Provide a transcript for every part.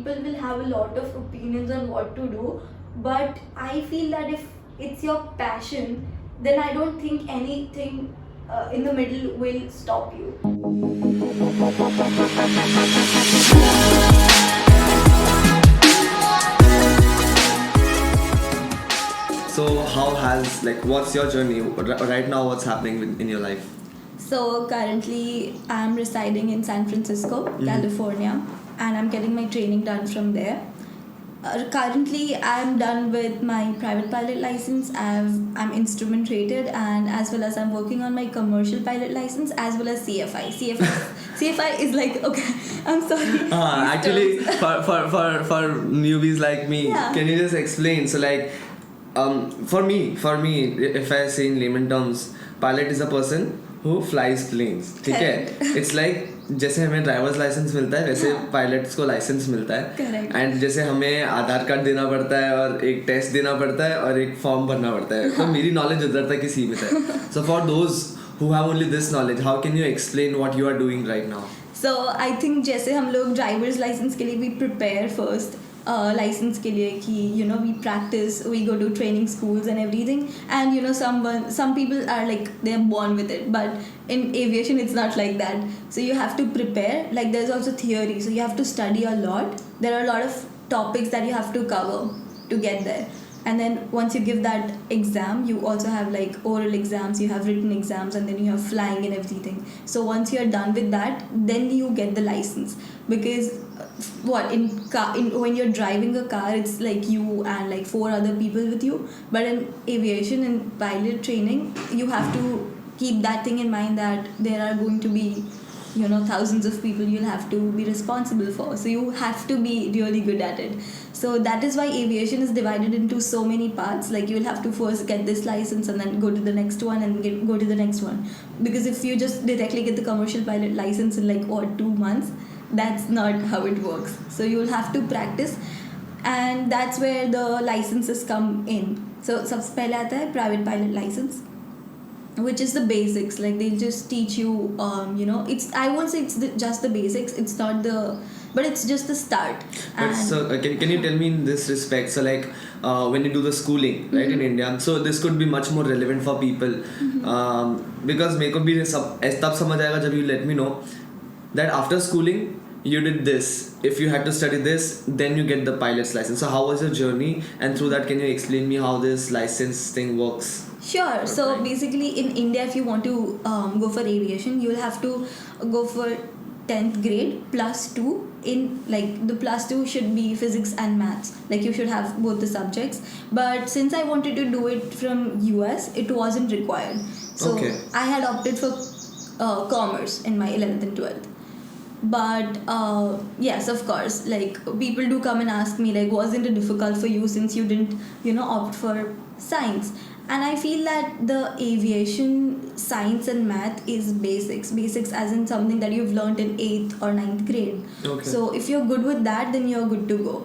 People will have a lot of opinions on what to do, but I feel that if it's your passion, then I don't think anything in the middle will stop you. So how has, like, what's your journey right now? What's happening in your life? So currently I'm residing in San Francisco, California, and I'm getting my training done from there. Currently I'm done with my private pilot license. I'm instrument rated, and as well as I'm working on my commercial pilot license as well as CFI. CFI is like, okay, I'm sorry. Actually, for newbies like me, Yeah. can you just explain? So like, for me, if I say in layman terms, pilot is a person who flies planes. ठीक है? It's like जैसे हमें drivers licence मिलता है वैसे pilots को licence मिलता है एंड जैसे हमें आधार कार्ड देना पड़ता है और एक टेस्ट देना पड़ता है और एक फॉर्म भरना पड़ता है तो मेरी नॉलेज उधर तक ही सीमित है so for those who have only this knowledge, how can you explain what you are doing right now? So I think जैसे हम लोग ड्राइवर्स लाइसेंस के लिए भी प्रिपेयर फर्स्ट लाइसेंस के लिए कि we practice, we go to training schools and everything, and some people are like they're born with it, but in aviation it's not like that. So you have to prepare, like there's also theory, so you have to study a lot. There are a lot of topics that you have to cover to get there. And then once you give that exam, you also have like oral exams, you have written exams, and then you have flying and everything. So once you're done with that, then you get the license. Because when you're driving a car, it's like you and like 4 other people with you. But in aviation and pilot training, you have to keep that thing in mind that there are going to be thousands of people you'll have to be responsible for. So you have to be really good at it. So that is why aviation is divided into so many parts. Like you'll have to first get this license and then go to the next one and go to the next one. Because if you just directly get the commercial pilot license in like 2 months, that's not how it works. So you'll have to practice, and that's where the licenses come in. So सबसे पहले आता है private pilot license, which is the basics. Like they'll just teach you it's, I won't say it's just the basics, it's not the, but it's just the start. But so can you tell me in this respect, so like when you do the schooling right in India, so this could be much more relevant for people because मेरे को भी तब समझ आएगा जब you let me know that after schooling you did this, if you had to study this, then you get the pilot's license. So how was your journey, and through that can you explain me how this license thing works? Sure. So basically in India, if you want to go for aviation, you will have to go for 10th grade plus 2. In like the plus 2 should be physics and maths, like you should have both the subjects. But since I wanted to do it from US, it wasn't required. So I had opted for commerce in my 11th and 12th. But yes, of course, like people do come and ask me like, wasn't it difficult for you since you didn't opt for science? And I feel that the aviation science and math is basics as in something that you've learned in 8th or 9th grade. So if you're good with that, then you're good to go.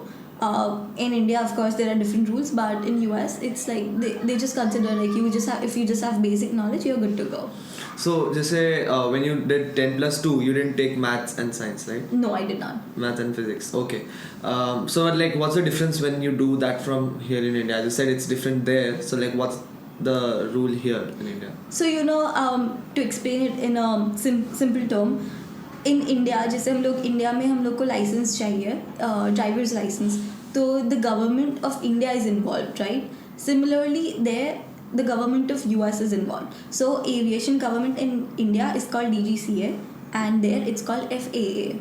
In India, of course, there are different rules, but in US, it's like they just consider like if you just have basic knowledge, you're good to go. So just say when you did 10 plus 2, you didn't take maths and science, right? No, I did not. Math and physics. Okay. So like what's the difference when you do that from here in India? As you said, it's different there. So like what's the rule here in India? So to explain it in a simple term, in India, जैसे हम लोग India में हम लोग को licence चाहिए, drivers licence, तो the government of India is involved, right? Similarly, there the government of US is involved. So aviation government in India is called DGCA, and there it's called FAA.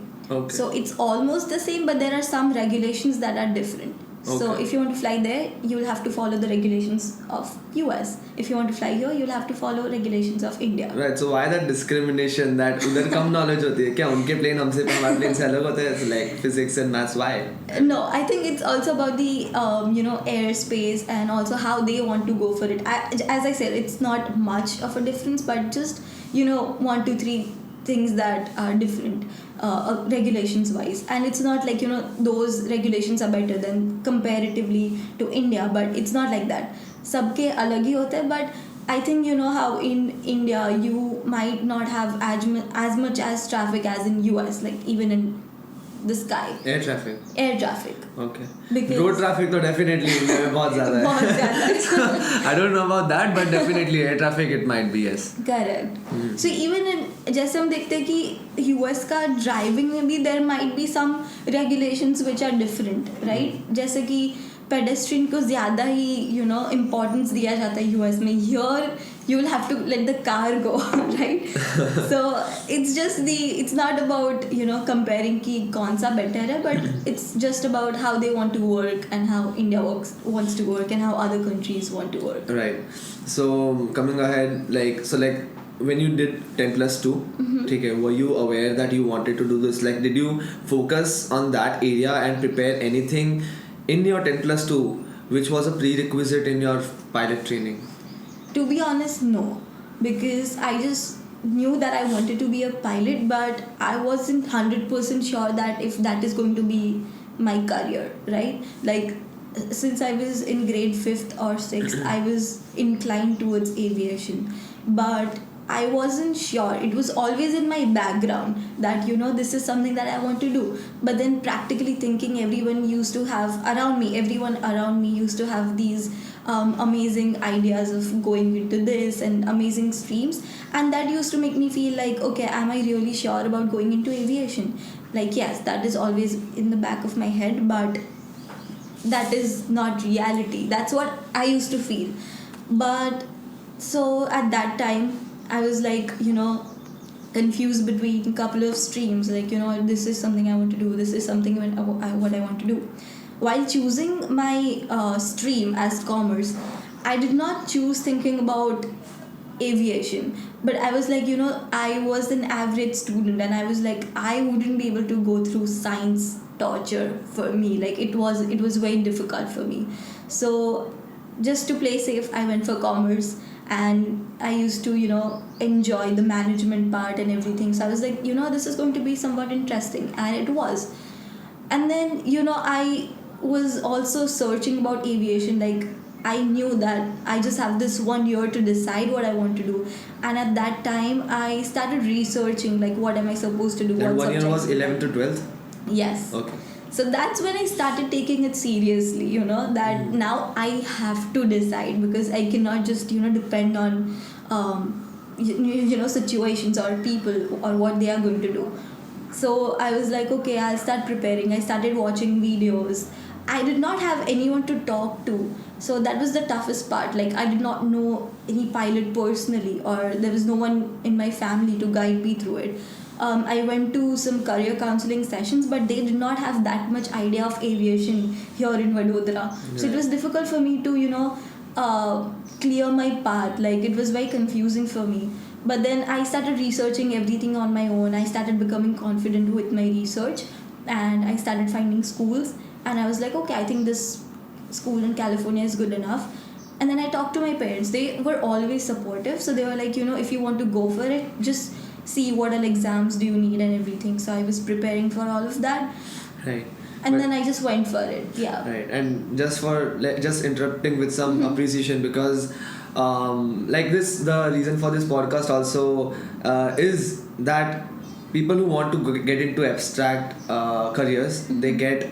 So it's almost the same, but there are some regulations that are different. So if you want to fly there, you will have to follow the regulations of US. If you want to fly here, you'll have to follow regulations of India. Right. So why that discrimination that उधर कम knowledge होती है क्या उनके plane हमसे हमारे plane से अलग होते हैं? Like physics and maths, why? No, I think it's also about the airspace and also how they want to go for it. As I said, it's not much of a difference, but just 1, 2, 3 things that are different regulations wise, and it's not like those regulations are better than comparatively to India, but it's not like that. सबके अलग ही होते हैं, but I think how in India you might not have as much as traffic as in US, like even in the sky. Air traffic. Air traffic. Okay. Because Road traffic तो definitely India में बहुत ज़्यादा है. बहुत ज़्यादा है. I don't know about that, but definitely air traffic it might be, yes. Correct. So even in जैसे हम देखते हैं कि US का ड्राइविंग में भी there might be some regulations which are different, right? जैसे कि pedestrian को ज़्यादा ही importance दिया जाता है US में. Here you will have to let the car go, right? So it's not about comparing कि कौन सा better है, but it's just about how they want to work and how India wants to work and how other countries want to work. Right. So coming ahead, when you did 10+2, okay, were you aware that you wanted to do this? Like, did you focus on that area and prepare anything in your 10+2 which was a prerequisite in your pilot training? To be honest, no, because I just knew that I wanted to be a pilot, but I wasn't 100% sure that if that is going to be my career, right? Like, since I was in grade 5th or 6th, I was inclined towards aviation, but I wasn't sure. It was always in my background that this is something that I want to do. But then practically thinking, everyone around me used to have these amazing ideas of going into this and amazing streams, and that used to make me feel like, okay, am I really sure about going into aviation? Like, yes, that is always in the back of my head, but that is not reality. That's what I used to feel. But so at that time I was like, confused between a couple of streams, like, this is something I want to do, this is something what I want to do. While choosing my stream as commerce, I did not choose thinking about aviation, but I was like, I was an average student, and I was like, I wouldn't be able to go through science torture for me. Like, it was very difficult for me. So just to play safe, I went for commerce, and I used to enjoy the management part and everything. So I was like, this is going to be somewhat interesting, and it was. And then I was also searching about aviation. Like, I knew that I just have this 1 year to decide what I want to do, and at that time I started researching, like, what am I supposed to do. And 1 year was 11th to 12th? Yes. Okay. So that's when I started taking it seriously, that now I have to decide, because I cannot just, depend on, situations or people or what they are going to do. So I was like, okay, I'll start preparing. I started watching videos. I did not have anyone to talk to. So that was the toughest part. Like, I did not know any pilot personally, or there was no one in my family to guide me through it. I went to some career counseling sessions, but they did not have that much idea of aviation here in Vadodara. Yeah. So it was difficult for me to, clear my path. Like, it was very confusing for me. But then I started researching everything on my own. I started becoming confident with my research, and I started finding schools. And I was like, okay, I think this school in California is good enough. And then I talked to my parents. They were always supportive. So they were like, if you want to go for it, just see what all exams do you need and everything. So I was preparing for all of that. Right. And then I just went for it. Yeah. Right. And just interrupting with some appreciation, because the reason for this podcast also is that people who want to get into abstract careers, they get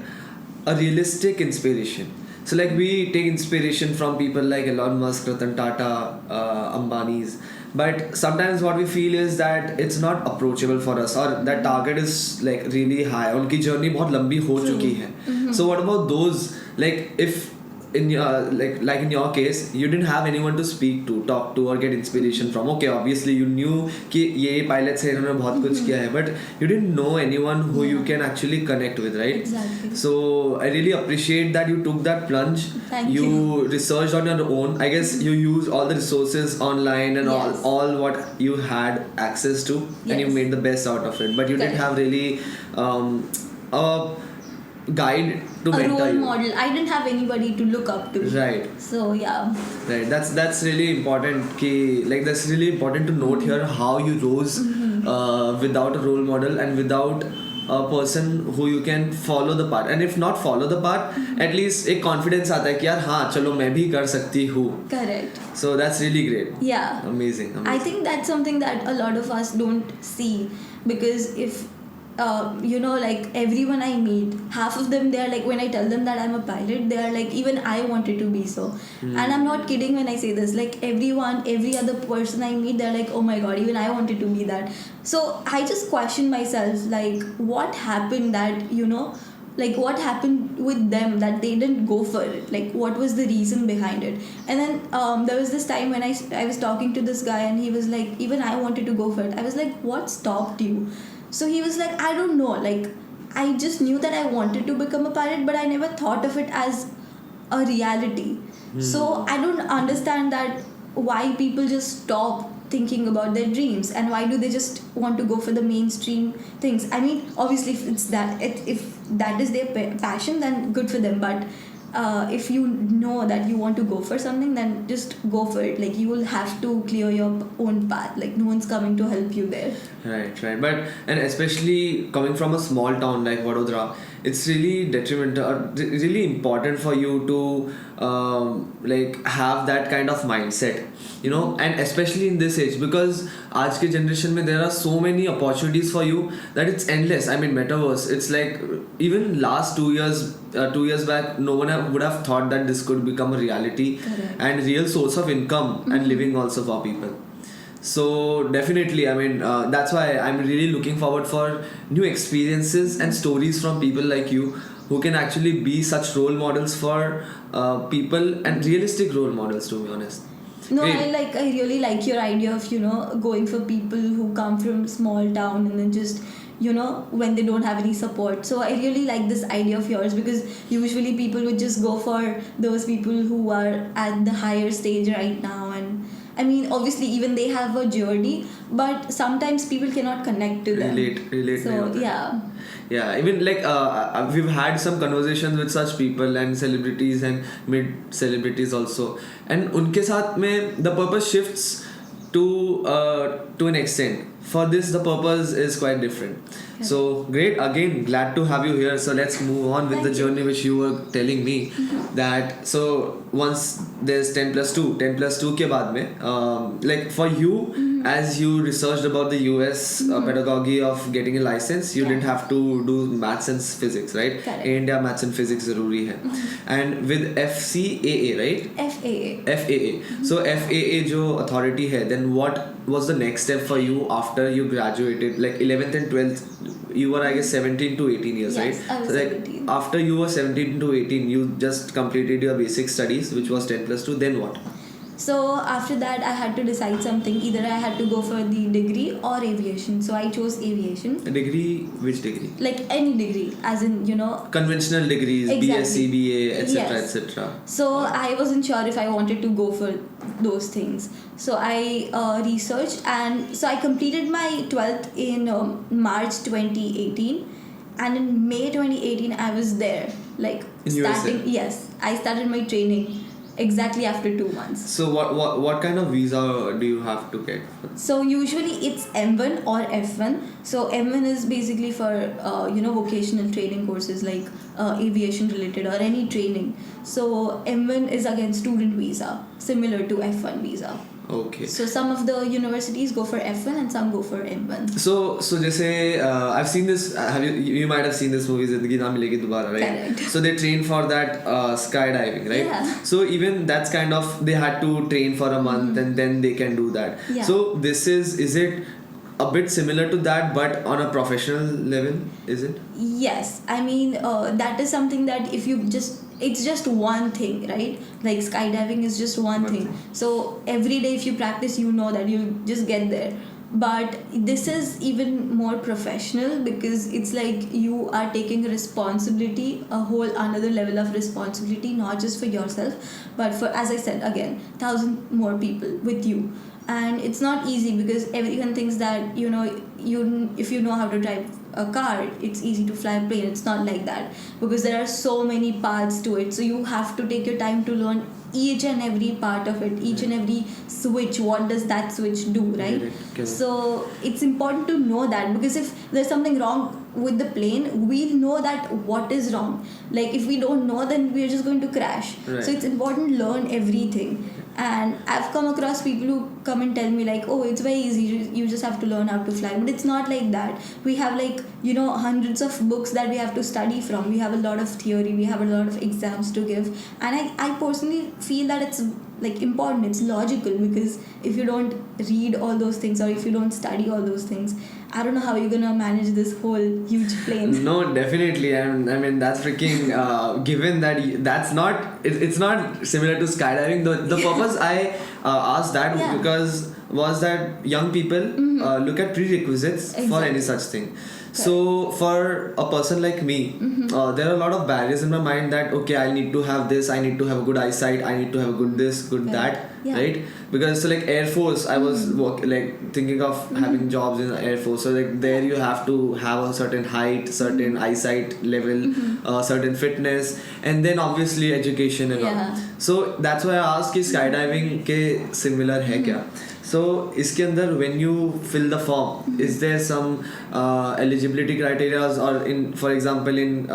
a realistic inspiration. So we take inspiration from people like Elon Musk, Ratan Tata, Ambani's. But sometimes what we feel is that it's not approachable for us, or that target is really high. Unki journey बहुत लंबी हो चुकी है. So what about those? If in your in your case, you didn't have anyone to speak to, talk to, or get inspiration from. Okay, obviously you knew कि ये pilots हैं, इन्होंने बहुत कुछ किया है, but you didn't know anyone who you can actually connect with, right? Exactly. So I really appreciate that you took that plunge. Thank you. You researched on your own. I guess you used all the resources online and all what you had access to, and you made the best out of it. But you didn't have really a guide to mentor you. A role model. I didn't have anybody to look up to. Right. So yeah. Right. That's really important. That's really important to note here how you rose without a role model and without a person who you can follow the path. And if not follow the path, at least एक confidence आता है कि यार हाँ चलो मैं भी कर सकती हूँ. Correct. So that's really great. Yeah. Amazing. I think that's something that a lot of us don't see, because if like everyone I meet, half of them, they are like, when I tell them that I'm a pilot, they are like, even I wanted to be so. And I'm not kidding when I say this. Like every other person I meet, they're like, oh my god, even I wanted to be that. So I just question myself, like what happened that, like what happened with them that they didn't go for it, like what was the reason behind it. And then there was this time when I was talking to this guy, and he was like, even I wanted to go for it. I was like, what stopped you? So he was like, I don't know, like I just knew that I wanted to become a pilot, but I never thought of it as a reality. So I don't understand that why people just stop thinking about their dreams, and why do they just want to go for the mainstream things. I mean, obviously if that is their passion, then good for them, but if you know that you want to go for something, then just go for it. Like you will have to clear your own path, like no one's coming to help you there. Right. But and especially coming from a small town like Vadodara, it's really detrimental, really important for you to like have that kind of mindset, and especially in this age, because आज के generation में there are so many opportunities for you that it's endless. I mean, metaverse, it's like even last 2 years back, no one would have thought that this could become a reality. Correct. And real source of income and living also for people. So definitely, I mean, that's why I'm really looking forward for new experiences and stories from people like you, who can actually be such role models for people, and realistic role models, to be honest. No, Great. I really like your idea of going for people who come from small town, and then just when they don't have any support. So I really like this idea of yours, because usually people would just go for those people who are at the higher stage right now. And I mean, obviously even they have a journey, but sometimes people cannot connect to them. Relate. So Yeah, even like we've had some conversations with such people and celebrities and mid celebrities also, and उनके साथ में the purpose shifts to an extent. For this, the purpose is quite different. Okay. So great, again, glad to have you here. So let's move on with the journey which you were telling me. That so once there's 10 plus 2 के बाद में like for you, as you researched about the US pedagogy of getting a license, you didn't have to do maths and physics, right? Correct. In India, maths and physics ज़रूरी है. And with FCAA, right? FAA. So FAA जो authority है, then what was the next step for you after you graduated, like 11th and 12th? You were, I guess, 17 to 18 years, yes, right? I was So like 17. after you were 17 to 18, you just completed your basic studies, which was 10 plus 2. Then what? So after that, I had to decide something. Either I had to go for the degree or aviation. So I chose aviation. A degree? Which degree? Like any degree, as in Conventional degrees, Exactly. BSc, BA, etc., Yes. etc. So I wasn't sure if I wanted to go for those things. So I researched, and so I completed my 12th in March 2018, and in May 2018 I was there, like In starting. USA? Yes, I started my training exactly after 2 months. So what kind of visa do you have to get? So usually it's M1 or F1. So M1 is basically for vocational training courses like aviation related or any training. So M1 is again student visa, similar to F1 visa. Okay. So some of the universities go for F1 and some go for M1. So जैसे I've seen this. You might have seen this movie ज़िंदगी ना मिलेगी दोबारा, right? Correct. So they train for that skydiving, right? Yeah. So even that's kind of, they had to train for a month and then they can do that. Yeah. So this is it a bit similar to that, but on a professional level, is it? Yes, I mean that is something that if you it's just one thing, right? Like skydiving is just one thing. So every day if you practice, you know that you'll just get there. But this is even more professional, because it's like you are taking responsibility, a whole another level of responsibility, not just for yourself, but for, as I said again, 1,000 more people with you. And it's not easy, because everyone thinks that if you know how to drive a car, it's easy to fly a plane. It's not like that, because there are so many paths to it. So you have to take your time to learn each and every part of it, each and every switch. What does that switch do, right? Correct. So it's important to know that, because if there's something wrong with the plane, we'll know that what is wrong. Like if we don't know, then we're just going to crash. Right. So it's important to learn everything. And I've come across people who come and tell me like, oh, it's very easy, you just have to learn how to fly. But it's not like that. We have like, hundreds of books that we have to study from. We have a lot of theory, we have a lot of exams to give. And I personally feel that it's like important, it's logical, because if you don't read all those things, or if you don't study all those things, I don't know how you're gonna manage this whole huge plane. No, definitely. I mean, that's freaking. Given that that's not, it's not similar to skydiving. The purpose I asked that because was that young people look at prerequisites for any such thing. So for a person like me, there are a lot of barriers in my mind that okay, I need to have this, I need to have a good eyesight, I need to have a good this, good that, right? Because so like Air Force, I was thinking of having jobs in Air Force. So like there you have to have a certain height, certain eyesight level, certain fitness, and then obviously education and all. So that's why I asked, is skydiving के similar है क्या? So इसके अंदर when you fill the form, is there some eligibility criteria, or in, for example, in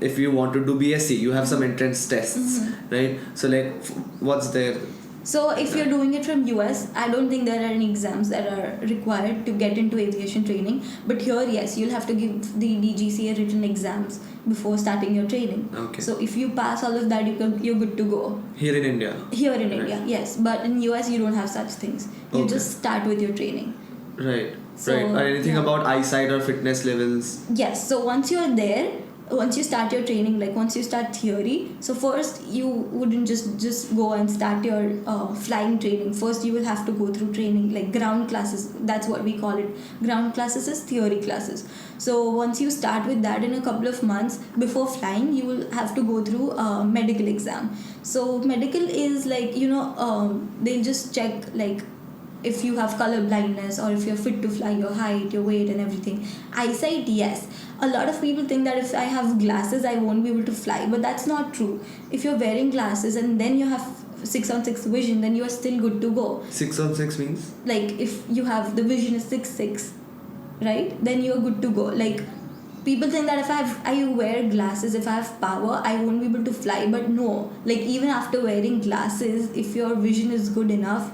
if you want to do BSc, you have some entrance tests, right? So like what's there? So if you're doing it from US, I don't think there are any exams that are required to get into aviation training. But here, yes, you'll have to give the DGCA written exams before starting your training. Okay. So if you pass all of that, you're good to go. Here in India? Here in India, yes. But in US, you don't have such things. You just start with your training. Right. So, right. Or anything about eyesight or fitness levels? Yes. So once you're there, once you start your training, like once you start theory, so first you wouldn't just go and start your flying training. First you will have to go through training, like ground classes, that's what we call it. Ground classes is theory classes. So once you start with that, in a couple of months before flying, you will have to go through a medical exam. So medical is like, they'll just check like if you have color blindness, or if you're fit to fly, your height, your weight and everything. Eyesight, yes. A lot of people think that if I have glasses, I won't be able to fly, but that's not true. If you're wearing glasses and then you have 6/6 vision, then you are still good to go. 6/6 means? Like if you have the vision is 6/6, right? Then you're good to go. Like people think that if I wear glasses, if I have power, I won't be able to fly, but no. Like even after wearing glasses, if your vision is good enough,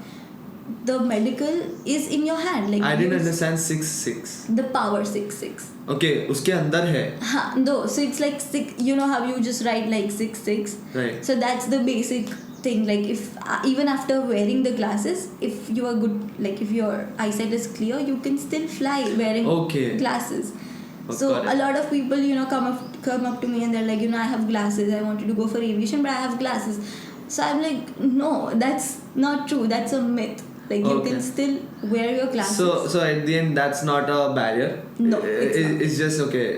the medical is in your hand. Like I didn't understand 6/6. The power 6/6. Okay, उसके अंदर है. No, so it's like 6. You know how you just write like 6/6. Right. So that's the basic thing. Like if even after wearing the glasses, if you are good, like if your eyesight is clear, you can still fly wearing glasses. So a lot of people, come up to me and they're like, I have glasses. I wanted to go for aviation, but I have glasses. So I'm like, no, that's not true. That's a myth. Like you can still wear your glasses. So at the end, that's not a barrier. No, it's just okay.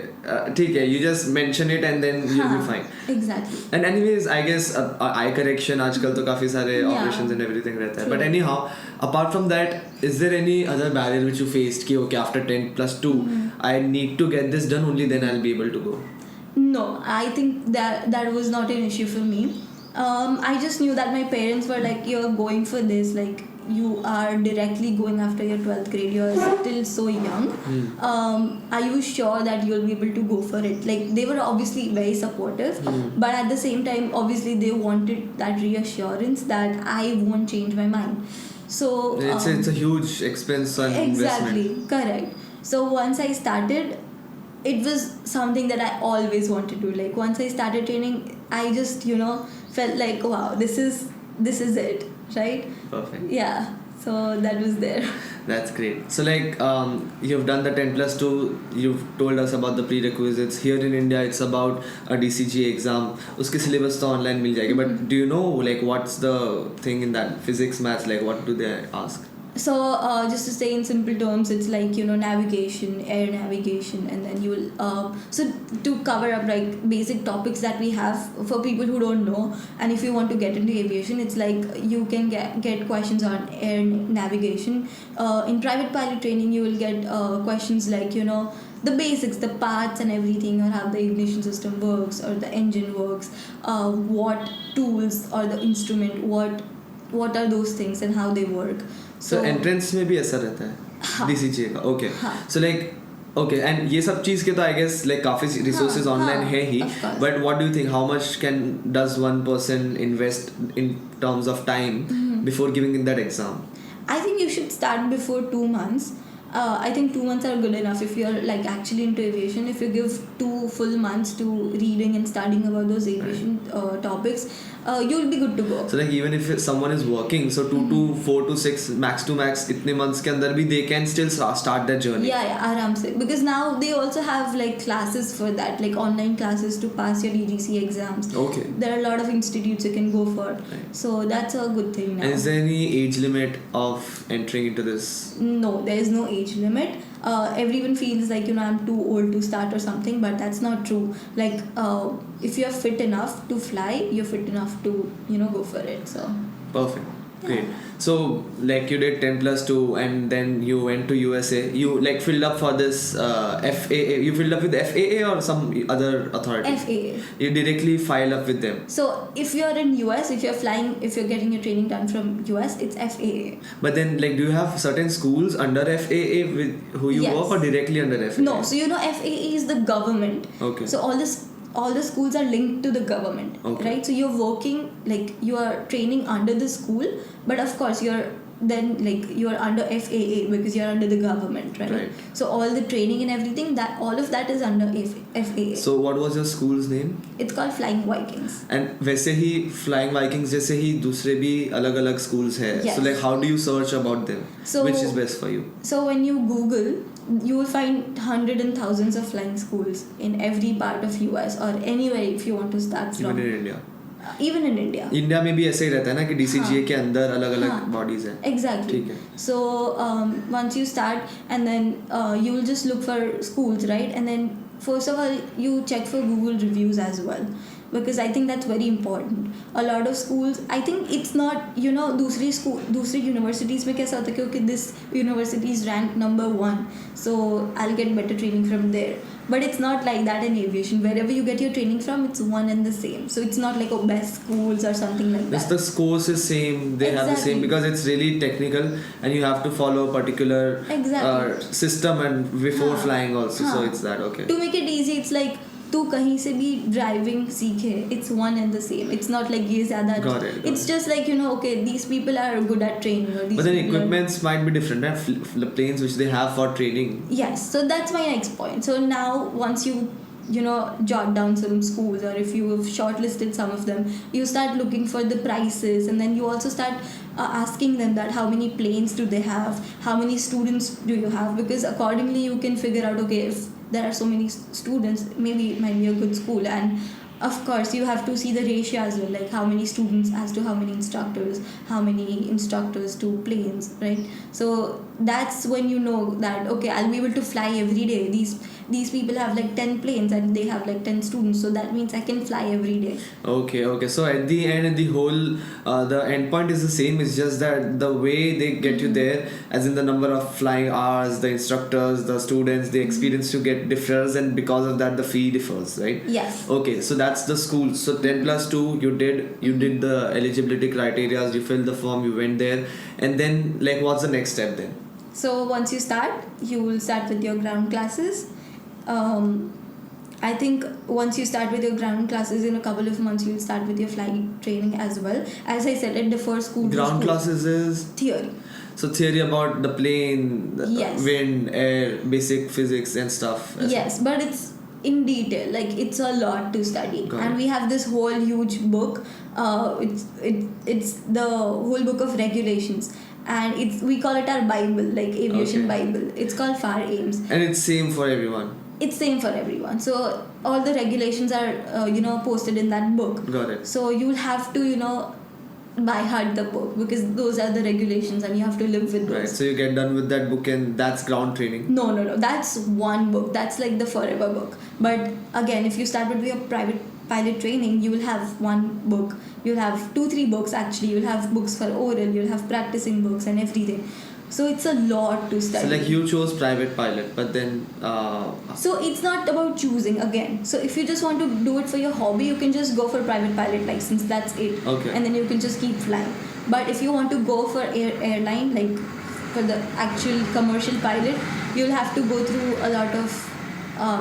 ठीक है, you just mention it and then you'll be fine. Exactly. And anyways, I guess eye correction आजकल तो काफी सारे operations and everything रहता है. But anyhow, apart from that, is there any other barrier which you faced? कि okay, after 10+2, I need to get this done, only then I'll be able to go. No, I think that was not an issue for me. I just knew that my parents were like, you're going for this, like you are directly going after your 12th grade, you're still so young. Are you sure that you'll be able to go for it? Like they were obviously very supportive, but at the same time, obviously they wanted that reassurance that I won't change my mind. So it's a huge expense and exactly investment. Correct. So once I started, it was something that I always wanted to do. Like once I started training, I just felt like, wow, this is it, right? Perfect. Yeah, so that was there. That's great. So like you've done the 10+2, you've told us about the prerequisites. Here in India it's about a DCG exam. Uske syllabus to online mil jayegi. But do you know like what's the thing in that? Physics, maths, like what do they ask? So just to say in simple terms, it's like navigation, air navigation, and then you will so to cover up like basic topics that we have for people who don't know, and if you want to get into aviation, it's like you can get questions on air navigation. In private pilot training, you will get questions like the basics, the parts and everything, or how the ignition system works or the engine works, what tools or the instrument, what are those things and how they work. So entrance में भी ऐसा रहता है DCG का. Okay. So like okay, and ये सब चीज़ के तो I guess like काफी resources online है ही. But what do you think? How much does one person invest in terms of time before giving in that exam? I think you should start before 2 months. I think 2 months are good enough if you're like actually into aviation. If you give 2 full months to reading and studying about those aviation topics, you'll be good to go. So like even if someone is working, so 2 to 4 to 6 max to max itne months ke andar bhi they can still start their journey. Yeah, आराम से. Because now they also have like classes for that, like online classes to pass your DGC exams. Okay. There are a lot of institutes you can go for. Right. So that's a good thing now. And is there any age limit of entering into this? No, there is no age limit. Everyone feels like I'm too old to start or something, but that's not true. Like if you're fit enough to fly, you're fit enough to go for it. So Perfect. Great. So like you did 10 plus 2 and then you went to USA. You like filled up for this FAA. You filled up with FAA or some other authority? FAA. You directly filed up with them. So if you're in US, if you're getting your training done from US, it's FAA. But then like do you have certain schools under FAA with who you work or directly under FAA? No, so FAA is the government. Okay. So all the schools are linked to the government, right? So you're working, like you are training under the school, but of course you're under FAA because you're under the government, right? So all the training and everything, that all of that is under FAA. So what was your school's name? It's called Flying Vikings. And वैसे ही Flying Vikings जैसे ही दूसरे भी अलग-अलग schools हैं. Yes. So like how do you search about them? So which is best for you? So when you Google, you will find hundreds and thousands of flying schools in every part of US or anywhere if you want to start from. Even in India. Even in India. India में भी ऐसे ही रहता है ना कि DCGA के अंदर अलग-अलग bodies हैं. Exactly. ठीक है. So once you start and then you will just look for schools, right? And then first of all you check for Google reviews as well, because I think that's very important. A lot of schools, I think it's not दूसरी universities में कैसा होता है कि this university is ranked number 1, so I'll get better training from there. But it's not like that in aviation. Wherever you get your training from, it's one and the same. So it's not like best schools or something like that. The course is same. They have the same because it's really technical and you have to follow a particular system and before flying also. So it's that, okay. To make it easy, it's like तू कहीं से भी driving सीखे, it's one and the same. It's not like ये ज़्यादा. Got it. It's just like okay, these people are good at training. Or these but then equipments might be different, right? The planes which they have for training. Yes, so that's my next point. So now once you jot down some schools, or if you have shortlisted some of them, you start looking for the prices, and then you also start asking them that how many planes do they have, how many students do you have, because accordingly you can figure out, okay, if there are so many students, maybe it might be a good school. And of course you have to see the ratio as well, like how many students as to how many instructors to planes, right? So that's when you know that, okay, I'll be able to fly every day. These people have like 10 planes and they have like 10 students, so that means I can fly every day. Okay. So at the end, the whole the end point is the same. It's just that the way they get you there, as in the number of flying hours, the instructors, the students, the experience you get differs, and because of that the fee differs, right? Yes. Okay, so that's the school. So 10 plus 2 you did the eligibility criteria, you filled the form, you went there, and then like what's the next step then? So once you start, you will start with your ground classes. I think once you start with your ground classes, in a couple of months you'll start with your flying training as well. As I said, it differs school to school. Ground classes is theory. So theory about the plane, Yes. wind, air, basic physics and stuff. Yes, but it's in detail, like it's a lot to study. Got and it. we have this whole huge book. It's the whole book of regulations, and we call it our Bible, like aviation Bible. It's called FAR Aims. And it's same for everyone. It's same for everyone. So all the regulations are posted in that book. Got it. So you'll have to by heart the book, because those are the regulations and you have to live with those. Right. So you get done with that book and that's ground training. No. That's one book. That's like the forever book. But again, if you start with your private pilot training, you will have one book. You'll have 2-3 books actually. You'll have books for oral. You'll have practicing books and everything. So it's a lot to study. So like you chose private pilot, but then so it's not about choosing again. So if you just want to do it for your hobby, you can just go for private pilot license. That's it. Okay. And then you can just keep flying. But if you want to go for airline, like for the actual commercial pilot, you'll have to go through a lot of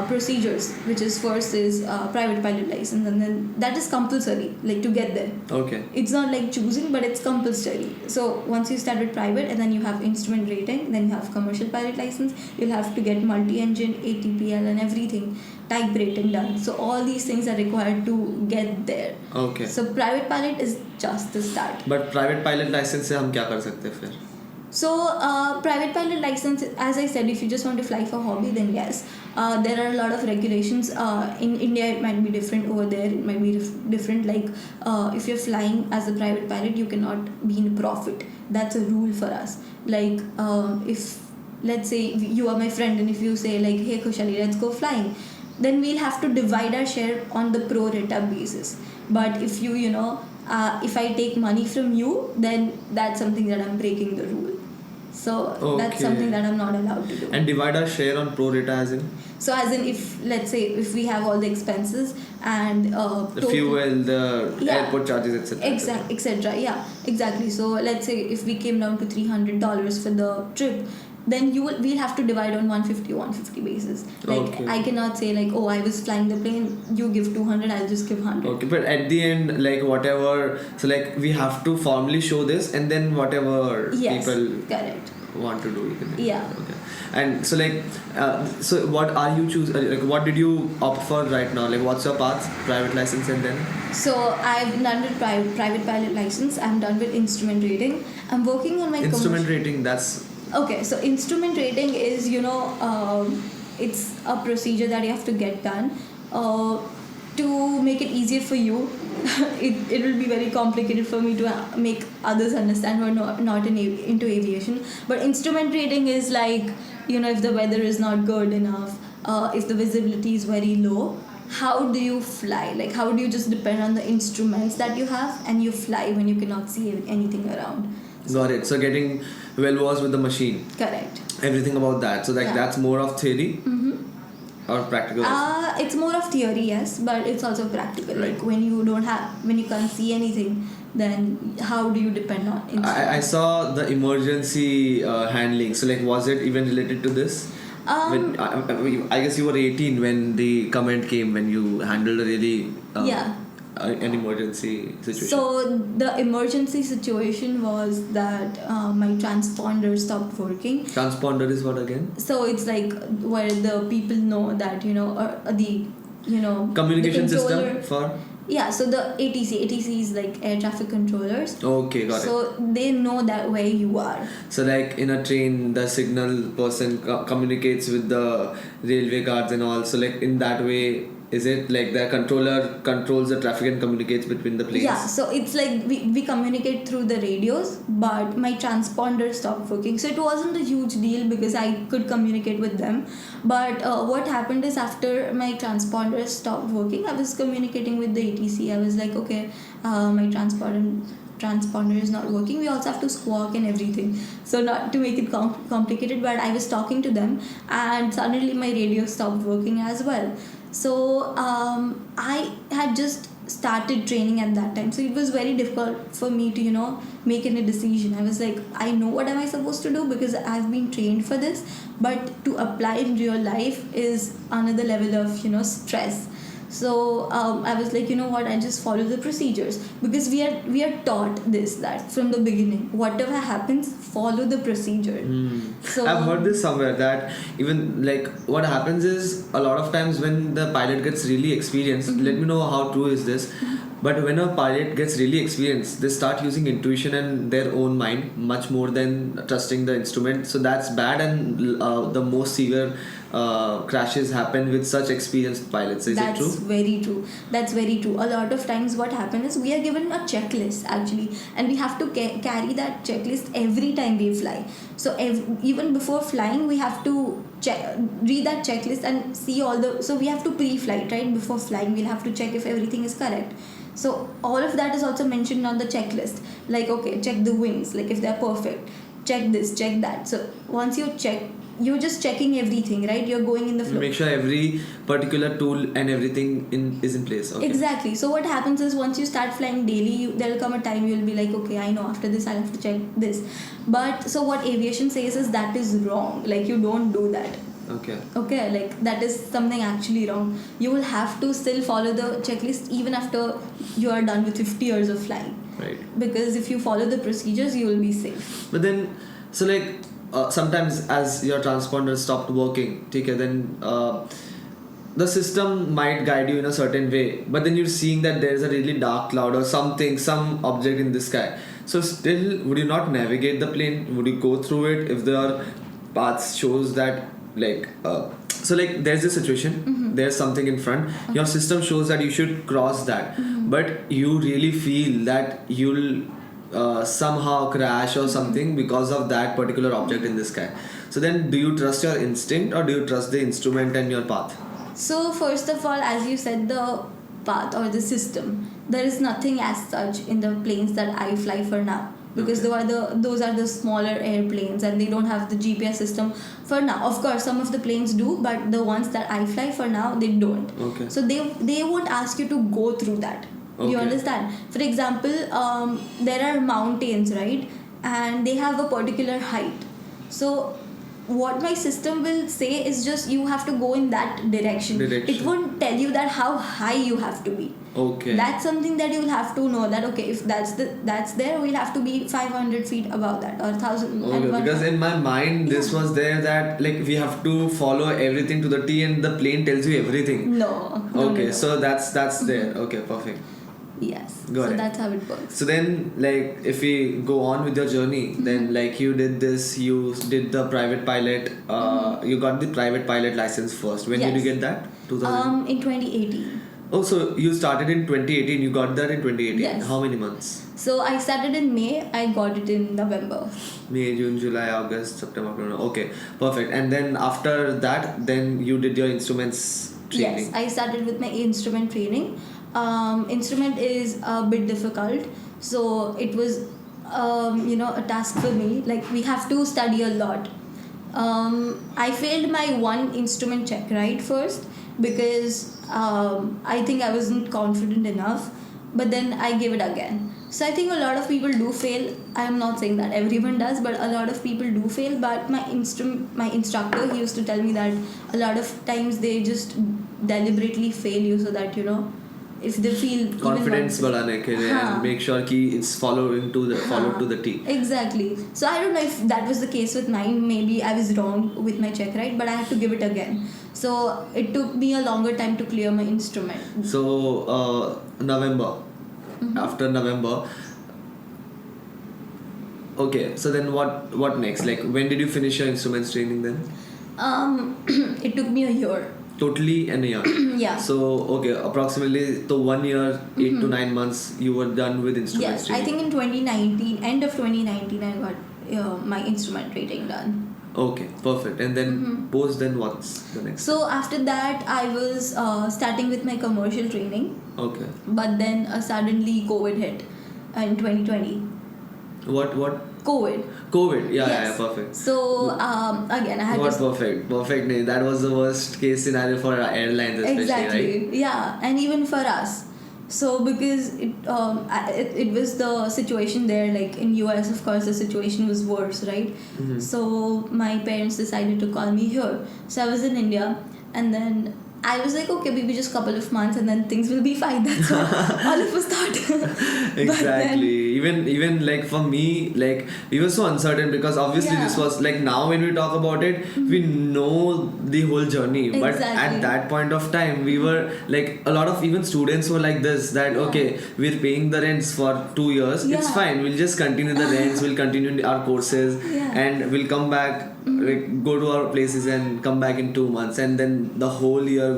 procedures, which is first is private pilot license, and then that is compulsory, like to get there. Okay. It's not like choosing, but it's compulsory. So once you start with private, and then you have instrument rating, then you have commercial pilot license, you'll have to get multi-engine, ATPL and everything, type rating done. So all these things are required to get there. Okay. So private pilot is just the start. But private pilot license से हम क्या कर सकते हैं फिर? So private pilot license, as I said, if you just want to fly for hobby, then yes. There are a lot of regulations. In India, it might be different. Over there, it might be different. Like if you're flying as a private pilot, you cannot be in profit. That's a rule for us. Like if, let's say, you are my friend, and if you say like, hey Khushali, let's go flying, then we'll have to divide our share on the pro rata basis. But if you know, if I take money from you, then that's something that I'm breaking the rule. So that's something that I'm not allowed to do. And divide our share on pro rata as in? So as in, if let's say if we have all the expenses and the fuel, the airport charges, etc. Etc. Yeah, exactly. So let's say if we came down to $300 for the trip, then we'll have to divide on 150 basis. Like I cannot say like, oh, I was flying the plane, you give 200, I'll just give 100. Okay, but at the end, like whatever, so like we have to formally show this, and then whatever people correct. want to do, you can. Yeah. Okay. And so like, so what are you like? What did you opt for right now? Like, what's your path? Private license, and then? So I've done with private pilot license. I'm done with instrument rating. I'm working on my instrument rating. That's okay. So instrument rating is it's a procedure that you have to get done to make it easier for you. It will be very complicated for me to make others understand who are not into aviation. But instrument rating is like, if the weather is not good enough, if the visibility is very low, how do you fly? Like, how do you just depend on the instruments that you have and you fly when you cannot see anything around? Got it. So getting well versed with the machine. Correct. Everything about that. So that's more of theory. Or practical? It's more of theory, yes, but it's also practical. Right. Like when you can't see anything, then how do you depend on instruments? I saw the emergency handling. So like, was it even related to this? I guess you were 18 when the comment came, when you handled a really an emergency situation. So the emergency situation was that my transponder stopped working. Transponder is what again? So it's like where the people know that communication the system for. Yeah, so the ATC is like air traffic controllers. Okay, got it. So they know that where you are. So like in a train, the signal person communicates with the railway guards and all. So like in that way, is it like the controller controls the traffic and communicates between the planes? Yeah, so it's like we communicate through the radios, but my transponder stopped working. So it wasn't a huge deal because I could communicate with them. But what happened is after my transponder stopped working, I was communicating with the ATC. I was like, okay, my transponder is not working. We also have to squawk and everything. So not to make it complicated, but I was talking to them and suddenly my radio stopped working as well. So I had just started training at that time, so it was very difficult for me to make any decision. I was like, I know what am I supposed to do because I've been trained for this, but to apply in real life is another level of stress. So I was like, I just follow the procedures because we are taught that from the beginning. Whatever happens, follow the procedure. So I've heard this somewhere that even like what happens is a lot of times when the pilot gets really experienced, let me know how true is this, but when a pilot gets really experienced, they start using intuition and their own mind much more than trusting the instrument. So that's bad, and the most severe crashes happen with such experienced pilots. Is it true? That's very true. A lot of times what happens is we are given a checklist actually, and we have to carry that checklist every time we fly. So even before flying we have to read that checklist and see so we have to pre-flight, right? Before flying we'll have to check if everything is correct. So all of that is also mentioned on the checklist. Like, okay, check the wings, like if they're perfect. Check this, check that. So once you check, you're just checking everything, right? You're going in the flow. Make sure every particular tool and everything is in place. Okay. Exactly. So what happens is once you start flying daily, there'll come a time you'll be like, okay, I know after this I'll have to check this. But so what aviation says is that is wrong. Like, you don't do that. Okay. Like that is something actually wrong. You will have to still follow the checklist even after you are done with 50 years of flying. Right. Because if you follow the procedures, you will be safe. But then, so like sometimes as your transponder stopped working, okay, then the system might guide you in a certain way, but then you're seeing that there's a really dark cloud or something, some object in the sky. So still, would you not navigate the plane? Would you go through it if there are paths shows that like so like there's a situation, there's something in front, your system shows that you should cross that, but you really feel that you'll somehow crash or something because of that particular object in the sky. So then do you trust your instinct or do you trust the instrument and your path? So first of all, as you said, the path or the system, there is nothing as such in the planes that I fly for now, because those are the smaller airplanes and they don't have the GPS system for now. Of course, some of the planes do, but the ones that I fly for now, they don't. Okay. So they won't ask you to go through that. Okay. You understand? For example, there are mountains, right? And they have a particular height. So what my system will say is just you have to go in that direction. It won't tell you that how high you have to be. Okay. That's something that you'll have to know, that okay, if that's there, we'll have to be 500 feet above that or 1,000. Okay, because in my mind this was there that like we have to follow everything to the T and the plane tells you everything. No. Okay, so that's there. Okay, perfect. Yes. Got it. That's how it works. So then, like, if we go on with your journey, then like you did this, you did the private pilot. You got the private pilot license first. When did you get that? 2000. In 2018. Oh, so you started in 2018. You got that in 2018. Yes. How many months? So I started in May. I got it in November. May, June, July, August, September, October. Okay, perfect. And then after that, then you did your instruments training. Yes, I started with my instrument training. Instrument is a bit difficult, so it was a task for me. Like, we have to study a lot. I failed my one instrument check right first because I think I wasn't confident enough, but then I gave it again. So I think a lot of people do fail. I am not saying that everyone does, but a lot of people do fail. But my instructor, he used to tell me that a lot of times they just deliberately fail you so that if they feel confidence बढ़ाने के लिए and make sure कि it's followed to the T. Exactly. So I don't know if that was the case with mine. Maybe I was wrong with my check, right? But I had to give it again. So it took me a longer time to clear my instrument. So November. After November. Okay. So then what next? Like, when did you finish your instruments training then? It took me a year. Totally in a year. Yeah. So okay, approximately 1 year, 8 to 9 months, you were done with instruments. Yes, training. I think in 2019, end of 2019, I got my instrument rating done. Okay, perfect. And then post, then what's the next? So after that, I was starting with my commercial training. Okay. But then suddenly COVID hit in 2020. What? COVID. Yeah, perfect. So again, I had Perfect. Nahi, that was the worst case scenario for airlines, especially, exactly, right? Yeah, and even for us. So because it was the situation there, like in US, of course, the situation was worse, right? So my parents decided to call me here. So I was in India, and then I was like, okay, maybe just couple of months and then things will be fine. That's what all of us thought. Exactly. Even like for me, like we were so uncertain because obviously this was like, now when we talk about it, we know the whole journey. But at that point of time, we were like, a lot of even students were like this, that okay, we're paying the rents for 2 years. It's fine. We'll just continue the rents. We'll continue our courses and we'll come back, like, go to our places and come back in 2 months. And then the whole year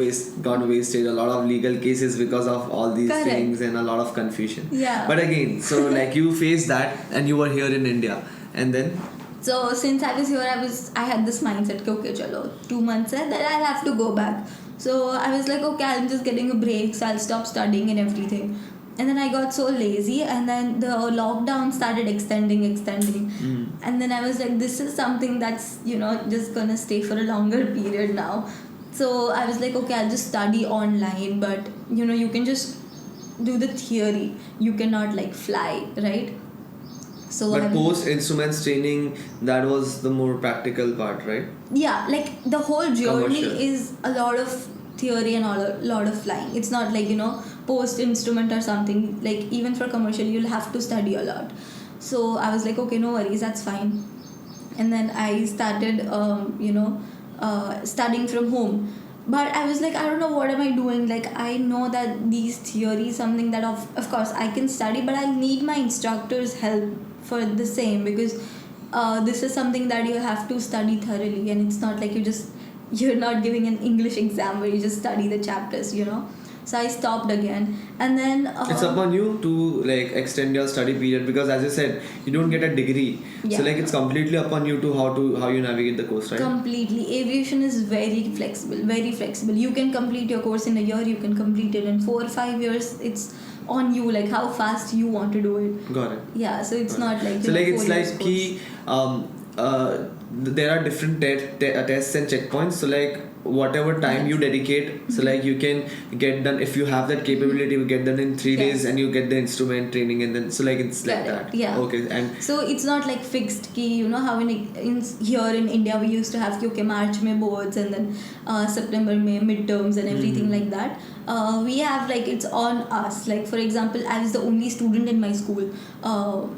got wasted. A lot of legal cases because of all these things and a lot of confusion. Yeah. But again, so like you faced that and you were here in India, and then. So since I was here, I had this mindset, okay, chalo, 2 months and then I'll have to go back. So I was like, okay, I'm just getting a break, so I'll stop studying and everything. And then I got so lazy, and then the lockdown started extending. And then I was like, this is something that's, just gonna stay for a longer period now. So I was like, okay, I'll just study online, but you can just do the theory. You cannot like fly, right? So but post instruments training, that was the more practical part, right? yeah, like the whole journey Commercial. is a lot of theory and a lot of flying. It's not like, post instrument or something. Like even for commercial, you'll have to study a lot. So I was like, okay, no worries, that's fine. And then I started, studying from home. But I was like, I don't know what am I doing. Like I know that these theories, something that of course I can study, but I need my instructor's help for the same, because this is something that you have to study thoroughly, and it's not like you're not giving an English exam where you just study the chapters. So I stopped again, and then It's upon you to like extend your study period, because as you said, you don't get a degree. Yeah. So like it's completely upon you to how you navigate the course, right? Completely. Aviation is very flexible, very flexible. You can complete your course in a year, you can complete it in 4 or 5 years. It's on you, like how fast you want to do it. Got it. Yeah, so it's not like So like it's 4 years like course. there are different tests and checkpoints. So like whatever time you dedicate, so like you can get done, if you have that capability, you get done in 3 days, and you get the instrument training, and then so like it's like that. Yeah. Okay. And so it's not like fixed key, how in here in India we used to have okay, March May boards, and then September May midterms and everything like that. We have like it's on us. Like for example, I was the only student in my school.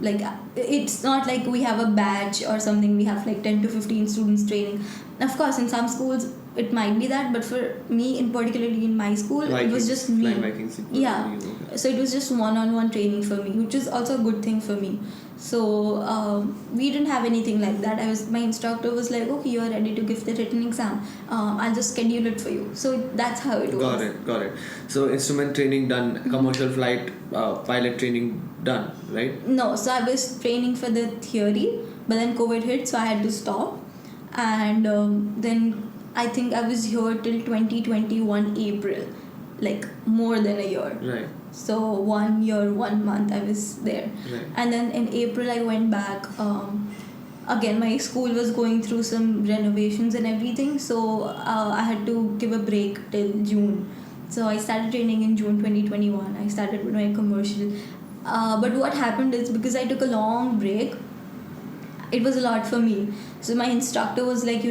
Like it's not like we have a batch or something. We have like 10 to 15 students training. Of course, in some schools it might be that, but for me in particularly in my school, it was just me. Yeah. So it was just one-on-one training for me, which is also a good thing for me. So we didn't have anything like that. My instructor was like, okay, you are ready to give the written exam. I'll just schedule it for you. So that's how it was. Got it. So instrument training done, commercial flight pilot training done, right? No, so I was training for the theory, but then COVID hit, so I had to stop. And then I think I was here till 2021 April, like more than a year. Right. So 1 year, 1 month I was there. Right. And then in April I went back. Again, my school was going through some renovations and everything, so I had to give a break till June. So I started training in June 2021. I started with my commercial. But what happened is, because I took a long break, it was a lot for me. So my instructor was like,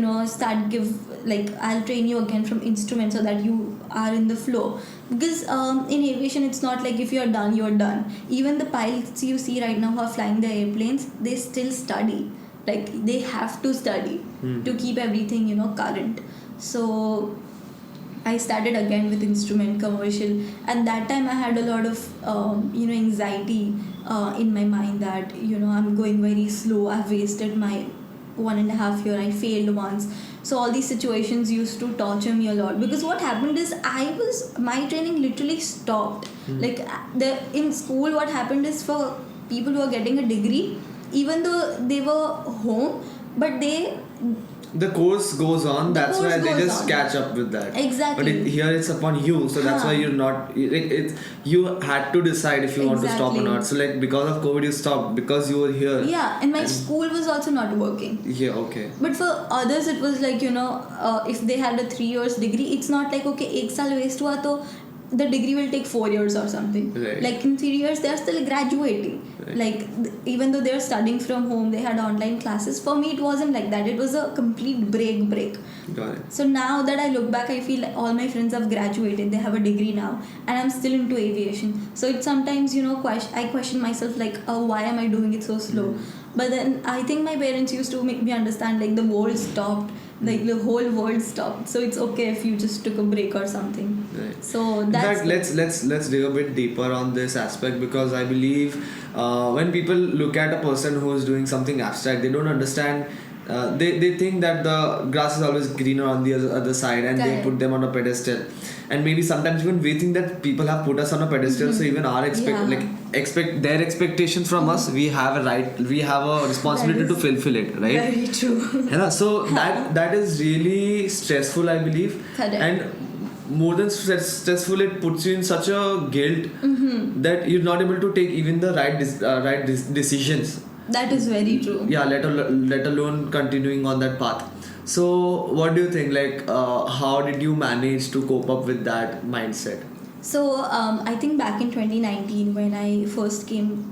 I'll train you again from instruments so that you are in the flow. Because in aviation, it's not like if you're done, you're done. Even the pilots you see right now who are flying the airplanes, they still study. Like they have to study to keep everything, current. So I started again with instrument commercial. At that time, I had a lot of, anxiety in my mind that, I'm going very slow. I've wasted my 1.5 years. I failed once. So all these situations used to torture me a lot. Because what happened is my training literally stopped. Like in school, what happened is, for people who are getting a degree, even though they were home, but the course goes on. That's why they just catch up with that. Exactly. But here it's upon you, so that's why you're not. You had to decide if you want to stop or not. So like because of COVID, you stopped because you were here. Yeah, and my school was also not working. Yeah, okay. But for others, it was like if they had a 3 years degree, it's not like okay, 1 साल waste हुआ तो the degree will take 4 years or something. Right. Like in 3 years, they're still graduating. Right. Like even though they're studying from home, they had online classes. For me, it wasn't like that. It was a complete break. Got it. So now that I look back, I feel like all my friends have graduated. They have a degree now, and I'm still into aviation. So it sometimes, I question myself like, why am I doing it so slow? But then I think my parents used to make me understand like the world stopped. Like the whole world stopped, so it's okay if you just took a break or something. Right. So that's. In fact, let's dig a bit deeper on this aspect, because I believe when people look at a person who is doing something abstract, they don't understand. They think that the grass is always greener on the other side, and they put them on a pedestal. And maybe sometimes even we think that people have put us on a pedestal, so even our expect their expectations from us, we have a responsibility to fulfill it, right? Very true. Yeah, so that is really stressful, I believe. Correct. And more than stressful, it puts you in such a guilt that you're not able to take even the right decisions. That is very true. Yeah, let alone continuing on that path. So what do you think, like how did you manage to cope up with that mindset? So I think back in 2019 when I first came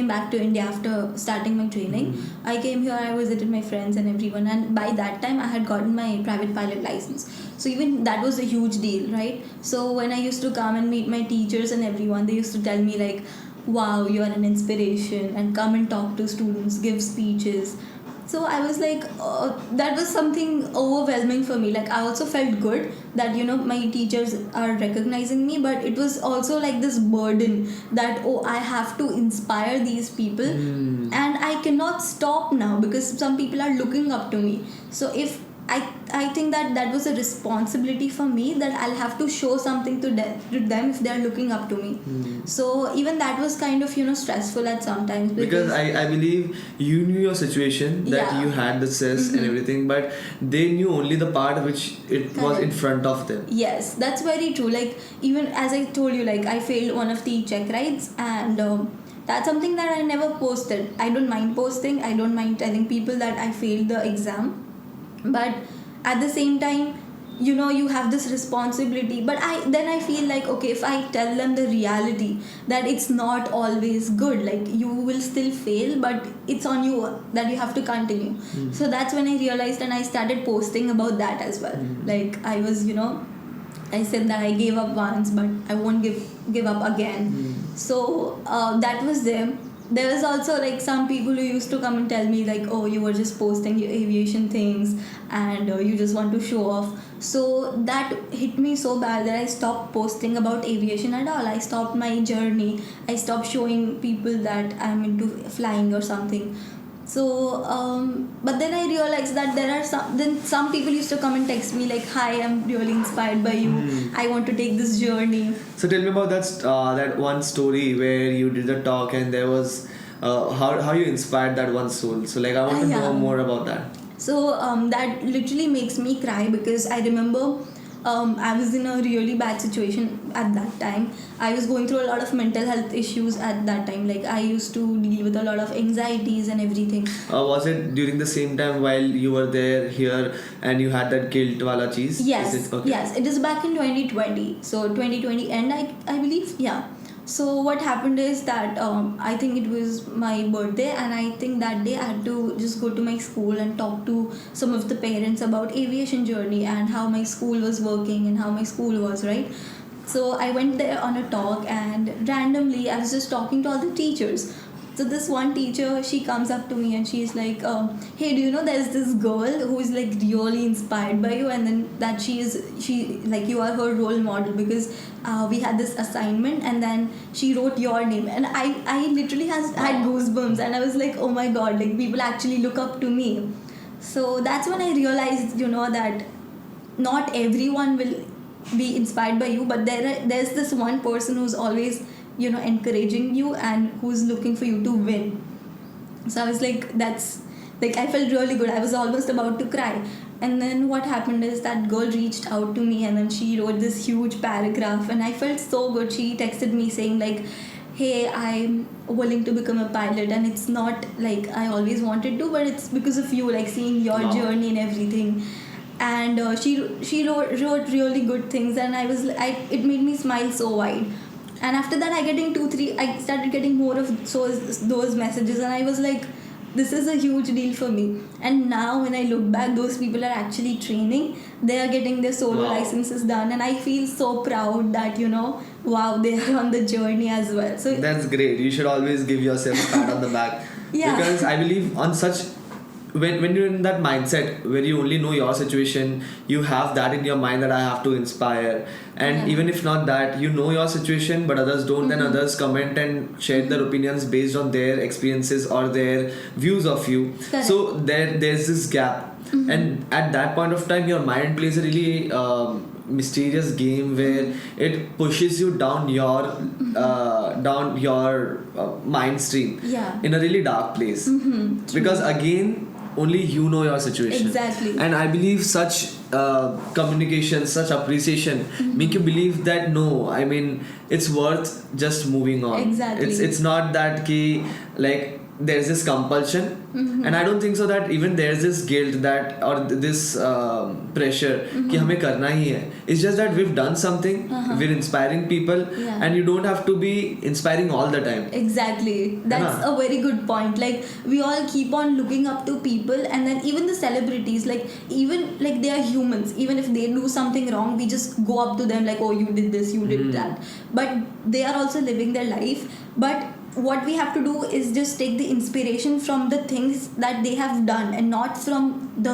back to India after starting my training, I came here, I visited my friends and everyone, and by that time I had gotten my private pilot license. So even that was a huge deal, right? So when I used to come and meet my teachers and everyone, they used to tell me like, wow, you are an inspiration, and come and talk to students, give speeches. So I was like, that was something overwhelming for me. Like I also felt good that my teachers are recognizing me, but it was also like this burden that I have to inspire these people, and I cannot stop now because some people are looking up to me. So if I think that was a responsibility for me, that I'll have to show something to them if they're looking up to me. So even that was kind of stressful at sometimes, because I believe you knew your situation, that you had the stress and everything, but they knew only the part which it was in front of them. Yes, that's very true. Like even as I told you, like I failed one of the check rides, and that's something that I never posted. I don't mind posting. I don't mind telling people that I failed the exam. But at the same time, you have this responsibility. But I feel like, okay, if I tell them the reality that it's not always good, like you will still fail, but it's on you that you have to continue. So that's when I realized, and I started posting about that as well. Like I was, I said that I gave up once, but I won't give up again. So that was there. There was also like some people who used to come and tell me like, oh, you were just posting your aviation things and you just want to show off. So that hit me so bad that I stopped posting about aviation at all. I stopped my journey. I stopped showing people that I'm into flying or something. So, but then I realized that there are some people used to come and text me like, hi, I'm really inspired by you. I want to take this journey. So tell me about that one story where you did the talk and there was how you inspired that one soul. So like I want to know more about that. So that literally makes me cry because I remember I was in a really bad situation at that time. I was going through a lot of mental health issues at that time. Like I used to deal with a lot of anxieties and everything. Was it during the same time while you were here and you had that guilt wala cheese? Yes, yes. It is back in 2020. So 2020 end, I believe. Yeah. So what happened is that I think it was my birthday, and I think that day I had to just go to my school and talk to some of the parents about aviation journey and how my school was working and how my school was, right? So I went there on a talk, and randomly I was just talking to all the teachers. So this one teacher, she comes up to me and she's like, hey, do you know there's this girl who is like really inspired by you, and then that she like you are her role model, because we had this assignment and then she wrote your name, and I literally had goosebumps, and I was like, oh my god, like people actually look up to me. So that's when I realized, that not everyone will be inspired by you, but there's this one person who's always encouraging you and who's looking for you to win. So I was like, that's like, I felt really good. I was almost about to cry. And then what happened is that girl reached out to me and then she wrote this huge paragraph, and I felt so good. She texted me saying like, hey, I'm willing to become a pilot, and it's not like I always wanted to, but it's because of you, like seeing your journey and everything. And she wrote really good things, and it made me smile so wide. And after that, I started getting more of those messages, and I was like, this is a huge deal for me. And now when I look back, those people are actually training. They are getting their solo licenses done, and I feel so proud that, wow, they are on the journey as well. So that's great. You should always give yourself a pat on the back. Yeah. Because I believe on such... When you're in that mindset where you only know your situation, you have that in your mind that I have to inspire, and even if not that, you know your situation but others don't, then others comment and share their opinions based on their experiences or their views of you. Correct. So there's this gap, and at that point of time your mind plays a really mysterious game where it pushes you down your mind stream in a really dark place, because again only you know your situation. Exactly. And I believe such communication, such appreciation make you believe that no, I mean it's worth just moving on. Exactly. It's not that ki like there's this compulsion, and I don't think so that even there's this guilt that or this pressure कि हमें करना ही है. It's just that we've done something, we're inspiring people, and you don't have to be inspiring all the time. Exactly. That's a very good point. Like we all keep on looking up to people, and then even the celebrities, like even like they are humans. Even if they do something wrong, we just go up to them like, oh, you did this, you did that. But they are also living their life. But what we have to do is just take the inspiration from the things that they have done and not from the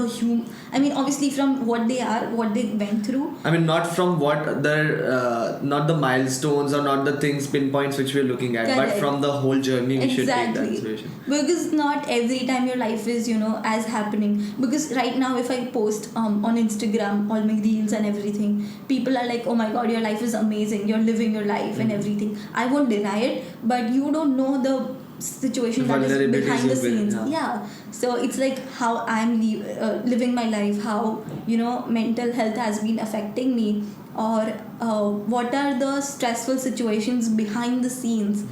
I mean obviously from what they are, what they went through. I mean not from what their not the milestones or not the things pinpoints which we're looking at. Correct. But from the whole journey we should take that inspiration. Because not every time your life is as happening, because right now if I post on Instagram all my reels and everything, people are like, oh my god, your life is amazing, you're living your life and everything. I won't deny it, but you don't know the situation that is behind the scenes. So it's like how I'm living my life, how mental health has been affecting me, or what are the stressful situations behind the scenes.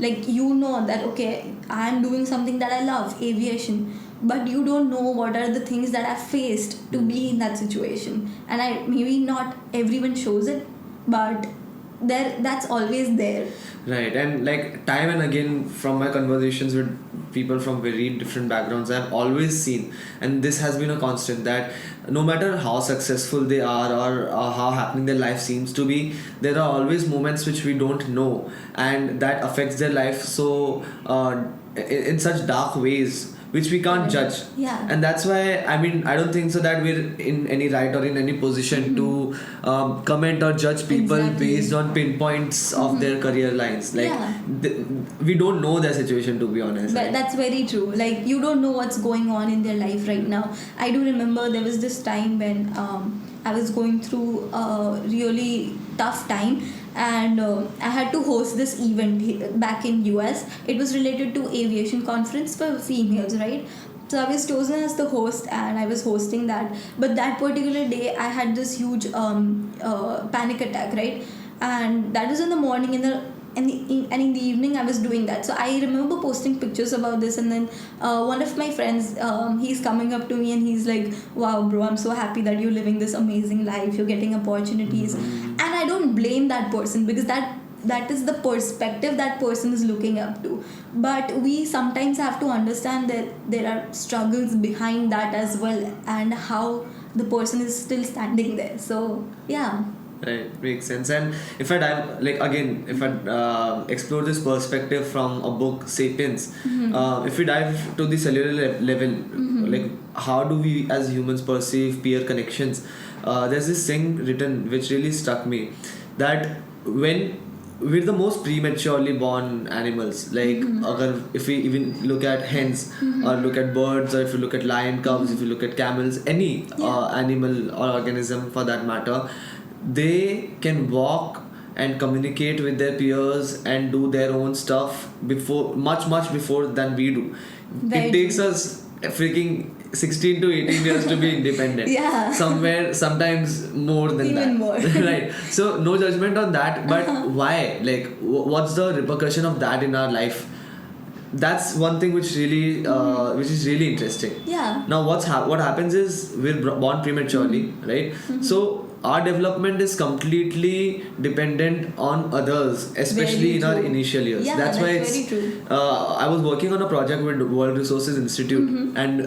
Like that okay, I'm doing something that I love, aviation, but you don't know what are the things that I've faced to be in that situation. And maybe not everyone shows it, but that's always there. Right. And like time and again from my conversations with people from very different backgrounds, I've always seen, and this has been a constant, that no matter how successful they are or how happening their life seems to be, there are always moments which we don't know, and that affects their life so in such dark ways which we can't judge. And that's why I mean I don't think so that we're in any right or in any position to comment or judge people based on pinpoints of their career lines. Like we don't know their situation, to be honest. But that's very true. Like you don't know what's going on in their life right now. I do remember there was this time when I was going through a really tough time, and I had to host this event back in US. It was related to aviation conference for females, right? So I was chosen as the host, and I was hosting that. But that particular day, I had this huge panic attack, right? And that was in the morning. And in the evening I was doing that. So I remember posting pictures about this, and then one of my friends, he's coming up to me and he's like, wow bro, I'm so happy that you're living this amazing life, you're getting opportunities. And I don't blame that person, because that is the perspective that person is looking up to. But we sometimes have to understand that there are struggles behind that as well, and how the person is still standing there. So Right, makes sense. And if I dive, like again, if I explore this perspective from a book, Sapiens, if we dive to the cellular level, like how do we as humans perceive peer connections? There's this thing written which really struck me, that when we're the most prematurely born animals, like if we even look at hens or look at birds, or if you look at lion cubs, if you look at camels, any animal or organism for that matter, they can walk and communicate with their peers and do their own stuff much before than we do. It takes us freaking 16 to 18 years to be independent. Sometimes more than even that. More. Right. So no judgment on that, but why? Like what's the repercussion of that in our life? That's one thing which really which is really interesting. Now what happens is we're born prematurely, right? So our development is completely dependent on others, especially in our initial years. That's why it's very true. I was working on a project with World Resources Institute, and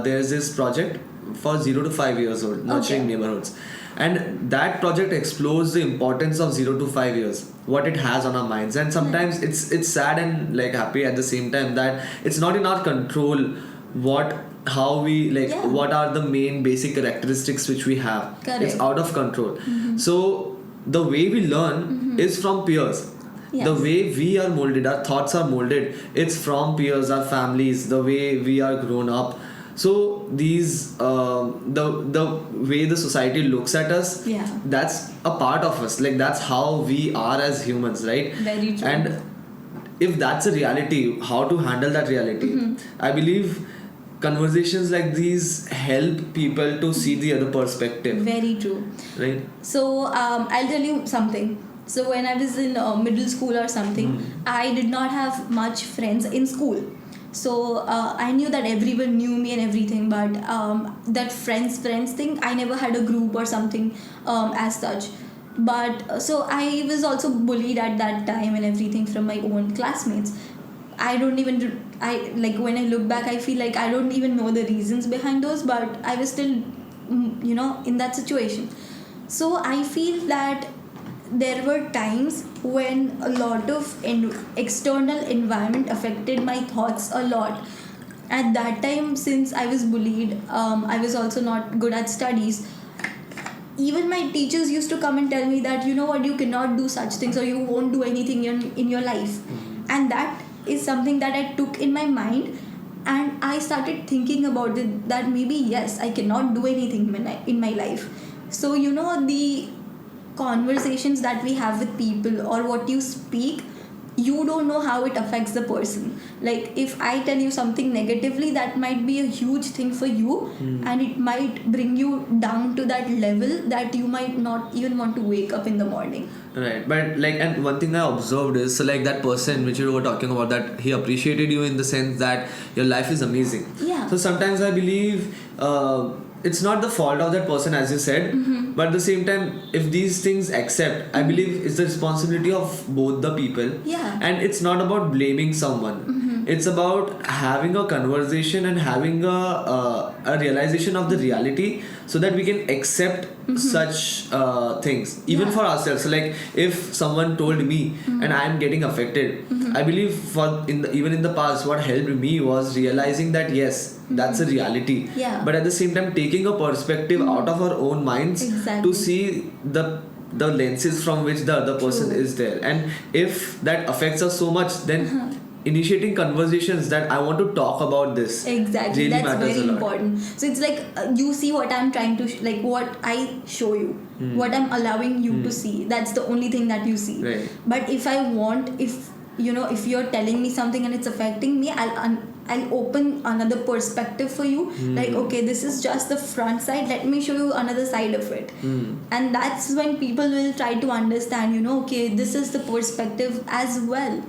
there's this project for 0 to 5 years old, nurturing neighborhoods. And that project explores the importance of 0 to 5 years, what it has on our minds. And sometimes it's sad and like happy at the same time, that it's not in our control what are the main basic characteristics which we have. Correct. It's out of control. So the way we learn is from peers. The way we are molded, our thoughts are molded, it's from peers, our families, the way we are grown up. So these the way the society looks at us, that's a part of us. Like that's how we are as humans, right? Very true. And if that's a reality, how to handle that reality? I believe conversations like these help people to see the other perspective, Very true. right? So I'll tell you something. So when I was in middle school or something, I did not have much friends in school. So I knew that everyone knew me and everything, but that friends thing, I never had a group or something as such. But so I was also bullied at that time and everything from my own classmates. I like when I look back, I feel like I don't even know the reasons behind those, but I was still in that situation. So I feel that there were times when a lot of external environment affected my thoughts a lot. At that time, since I was bullied, I was also not good at studies. Even my teachers used to come and tell me that, you know what, you cannot do such things or you won't do anything in your life. And that is something that I took in my mind, and I started thinking about it, that maybe yes, I cannot do anything in my life. So the conversations that we have with people or what you speak, you don't know how it affects the person. Like if I tell you something negatively, that might be a huge thing for you, and it might bring you down to that level that you might not even want to wake up in the morning. Right, but like, and one thing I observed is, so like that person which you were talking about, that he appreciated you in the sense that your life is amazing. Yeah. So sometimes I believe it's not the fault of that person, as you said, but at the same time, if these things accept, I believe it's the responsibility of both the people. Yeah. And it's not about blaming someone. It's about having a conversation and having a realization of the reality, so that we can accept such things even for ourselves. So like if someone told me and I am getting affected, I believe even in the past, what helped me was realizing that yes, that's a reality. Yeah. But at the same time, taking a perspective out of our own minds to see the lenses from which the other person is there. And if that affects us so much, then initiating conversations that I want to talk about this Exactly, really that's matters very a lot. important. So it's like you see what I'm trying to like what I show you, what I'm allowing you to see. That's the only thing that you see. Right. But if if you're telling me something and it's affecting me, I'll open another perspective for you. Like, okay, this is just the front side, let me show you another side of it. And that's when people will try to understand, okay, this is the perspective as well.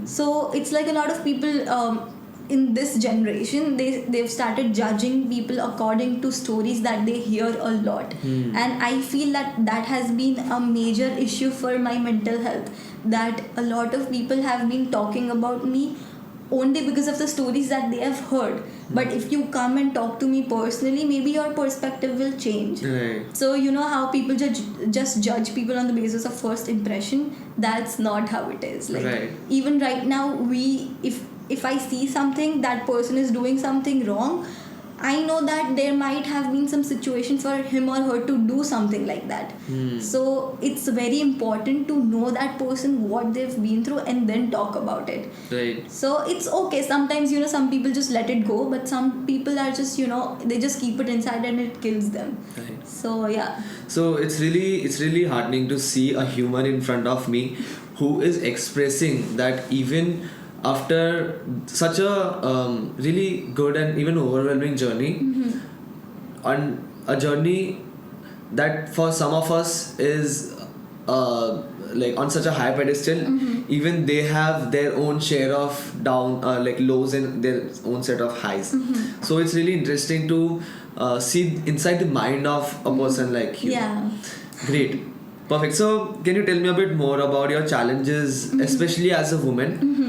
So it's like a lot of people in this generation, they've started judging people according to stories that they hear a lot. And I feel that has been a major issue for my mental health, that a lot of people have been talking about me only because of the stories that they have heard. But if you come and talk to me personally, maybe your perspective will change. Right. So how people just judge people on the basis of first impression? That's not how it is. Like even right now, if I see something, that person is doing something wrong, I know that there might have been some situation for him or her to do something like that. So it's very important to know that person, what they've been through, and then talk about it. Right. So it's okay. Sometimes, some people just let it go, but some people are just, they just keep it inside and it kills them. Right. So yeah. So it's really heartening to see a human in front of me who is expressing that even after such a really good and even overwhelming journey, on a journey that for some of us is like on such a high pedestal, even they have their own share of down like lows and their own set of highs. So it's really interesting to see inside the mind of a person like you. Yeah. Great. Perfect. So can you tell me a bit more about your challenges, especially as a woman?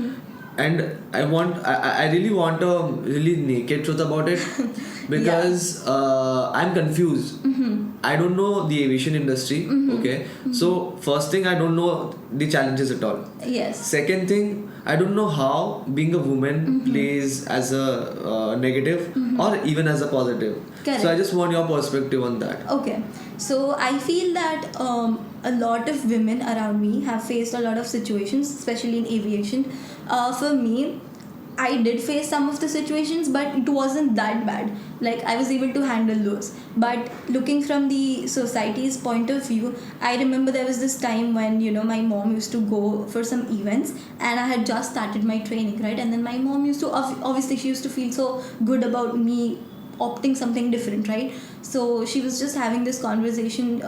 And I really want a really naked truth about it, because I'm confused. I don't know the aviation industry. Okay. So first thing, I don't know the challenges at all. Yes. Second thing, I don't know how being a woman plays as a negative or even as a positive. Correct. So I just want your perspective on that. Okay. So I feel that a lot of women around me have faced a lot of situations, especially in aviation. For me, I did face some of the situations, but it wasn't that bad. Like, I was able to handle those. But looking from the society's point of view, I remember there was this time when, my mom used to go for some events, and I had just started my training, right? And then my mom used to, obviously she used to feel so good about me opting something different, right? So she was just having this conversation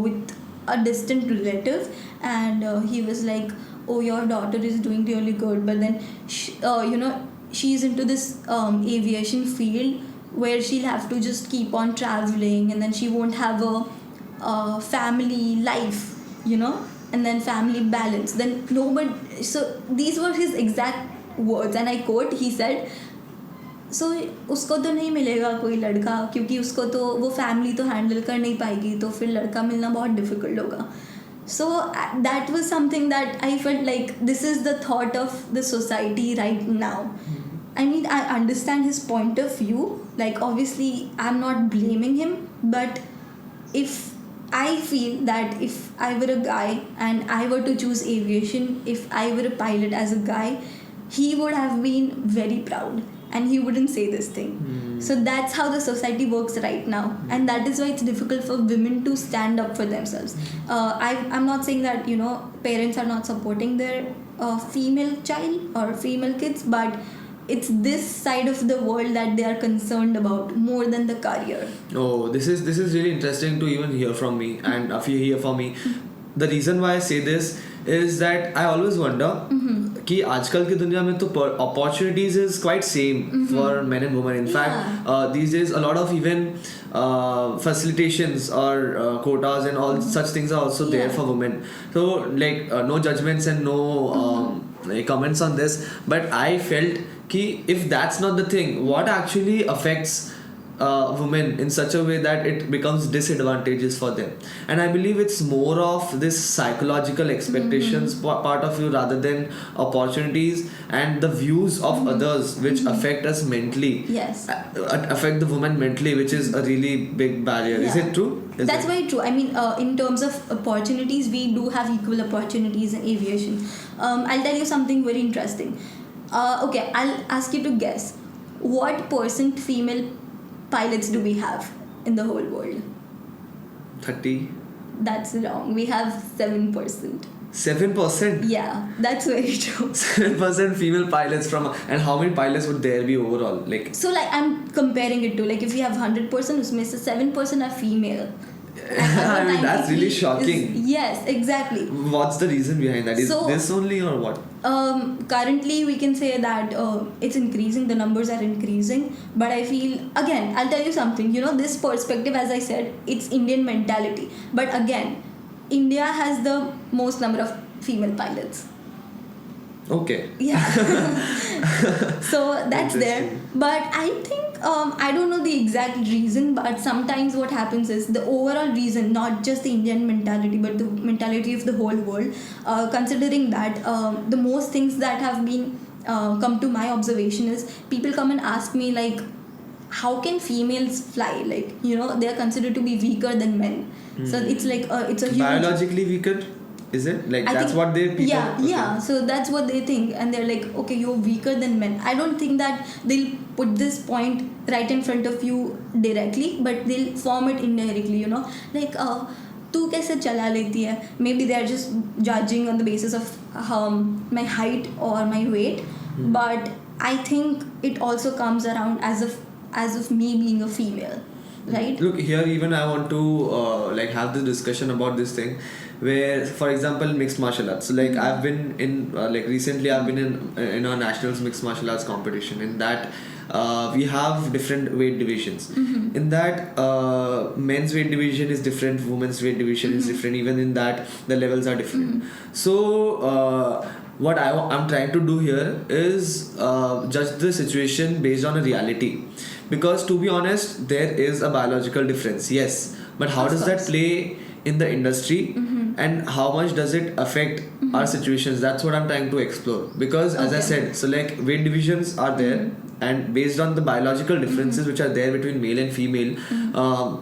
with a distant relative, and he was like, oh, your daughter is doing really good, but then she's into this aviation field where she'll have to just keep on traveling, and then she won't have a family life, and then family balance, then nobody. So these were his exact words, and I quote, he said, so उसको तो नहीं मिलेगा कोई लड़का, क्योंकि उसको तो वो फैमिली तो हैंडल कर नहीं पाएगी, तो फिर लड़का मिलना बहुत डिफिकल्ट होगा. So that was something that I felt like this is the thought of the society right now. I mean, I understand his point of view. Like, obviously, I'm not blaming him, but if I feel that if I were a guy and I were to choose aviation, if I were a pilot as a guy, he would have been very proud. And he wouldn't say this thing. So that's how the society works right now. And that is why it's difficult for women to stand up for themselves. I'm not saying that, parents are not supporting their female child or female kids, but it's this side of the world that they are concerned about more than the career. Oh, this is really interesting to even hear from me. And if you hear from me, the reason why I say this is that I always wonder कि आजकल की दुनिया में तो opportunities is quite same for men and women. In fact, these days a lot of even facilitations or quotas and all such things are also there for women. So like no judgments and no comments on this, but I felt कि if that's not the thing, what actually affects women in such a way that it becomes disadvantageous for them. And I believe it's more of this psychological expectations part of you rather than opportunities and the views of others which affect us mentally. Yes. Affect the woman mentally, which is a really big barrier. Is it true? That's very true. I mean, in terms of opportunities, we do have equal opportunities in aviation. I'll tell you something very interesting. Okay, I'll ask you to guess. What % female pilots do we have in the whole world? 30. That's wrong. We have 7%. 7%? Yeah, that's very true. 7% female pilots and how many pilots would there be overall? So I'm comparing it to if we have 100%, usme se 7% are female. I mean, that's really shocking. Yes, exactly. What's the reason behind that? Is this only or what? Currently we can say that it's increasing, the numbers are increasing, but I feel, again, I'll tell you something, this perspective, as I said, it's Indian mentality, but again, India has the most number of female pilots. Okay. Yeah. So that's there. But I think, I don't know the exact reason, but sometimes what happens is the overall reason, not just the Indian mentality, but the mentality of the whole world, considering that the most things that have been come to my observation is people come and ask me how can females fly? They are considered to be weaker than men. So it's it's a huge... Biologically weaker? Is it? That's what they people... Yeah, okay. Yeah. So that's what they think. And they're like, okay, you're weaker than men. I don't think that they'll put this point right in front of you directly, but they'll form it indirectly, तू कैसे चला लेती है? Maybe they're just judging on the basis of my height or my weight. But I think it also comes around as of me being a female. Right? Look, here even I want to have this discussion about this thing where, for example, mixed martial arts. So I've been in recently I've been in a nationals mixed martial arts competition. In that we have different weight divisions. In that men's weight division is different, women's weight division is different. Even in that the levels are different. So what I'm trying to do here is judge the situation based on a reality. Because to be honest, there is a biological difference, yes. But how does that play in the industry and how much does it affect our situations? That's what I'm trying to explore. Because as I said, so weight divisions are there and based on the biological differences which are there between male and female,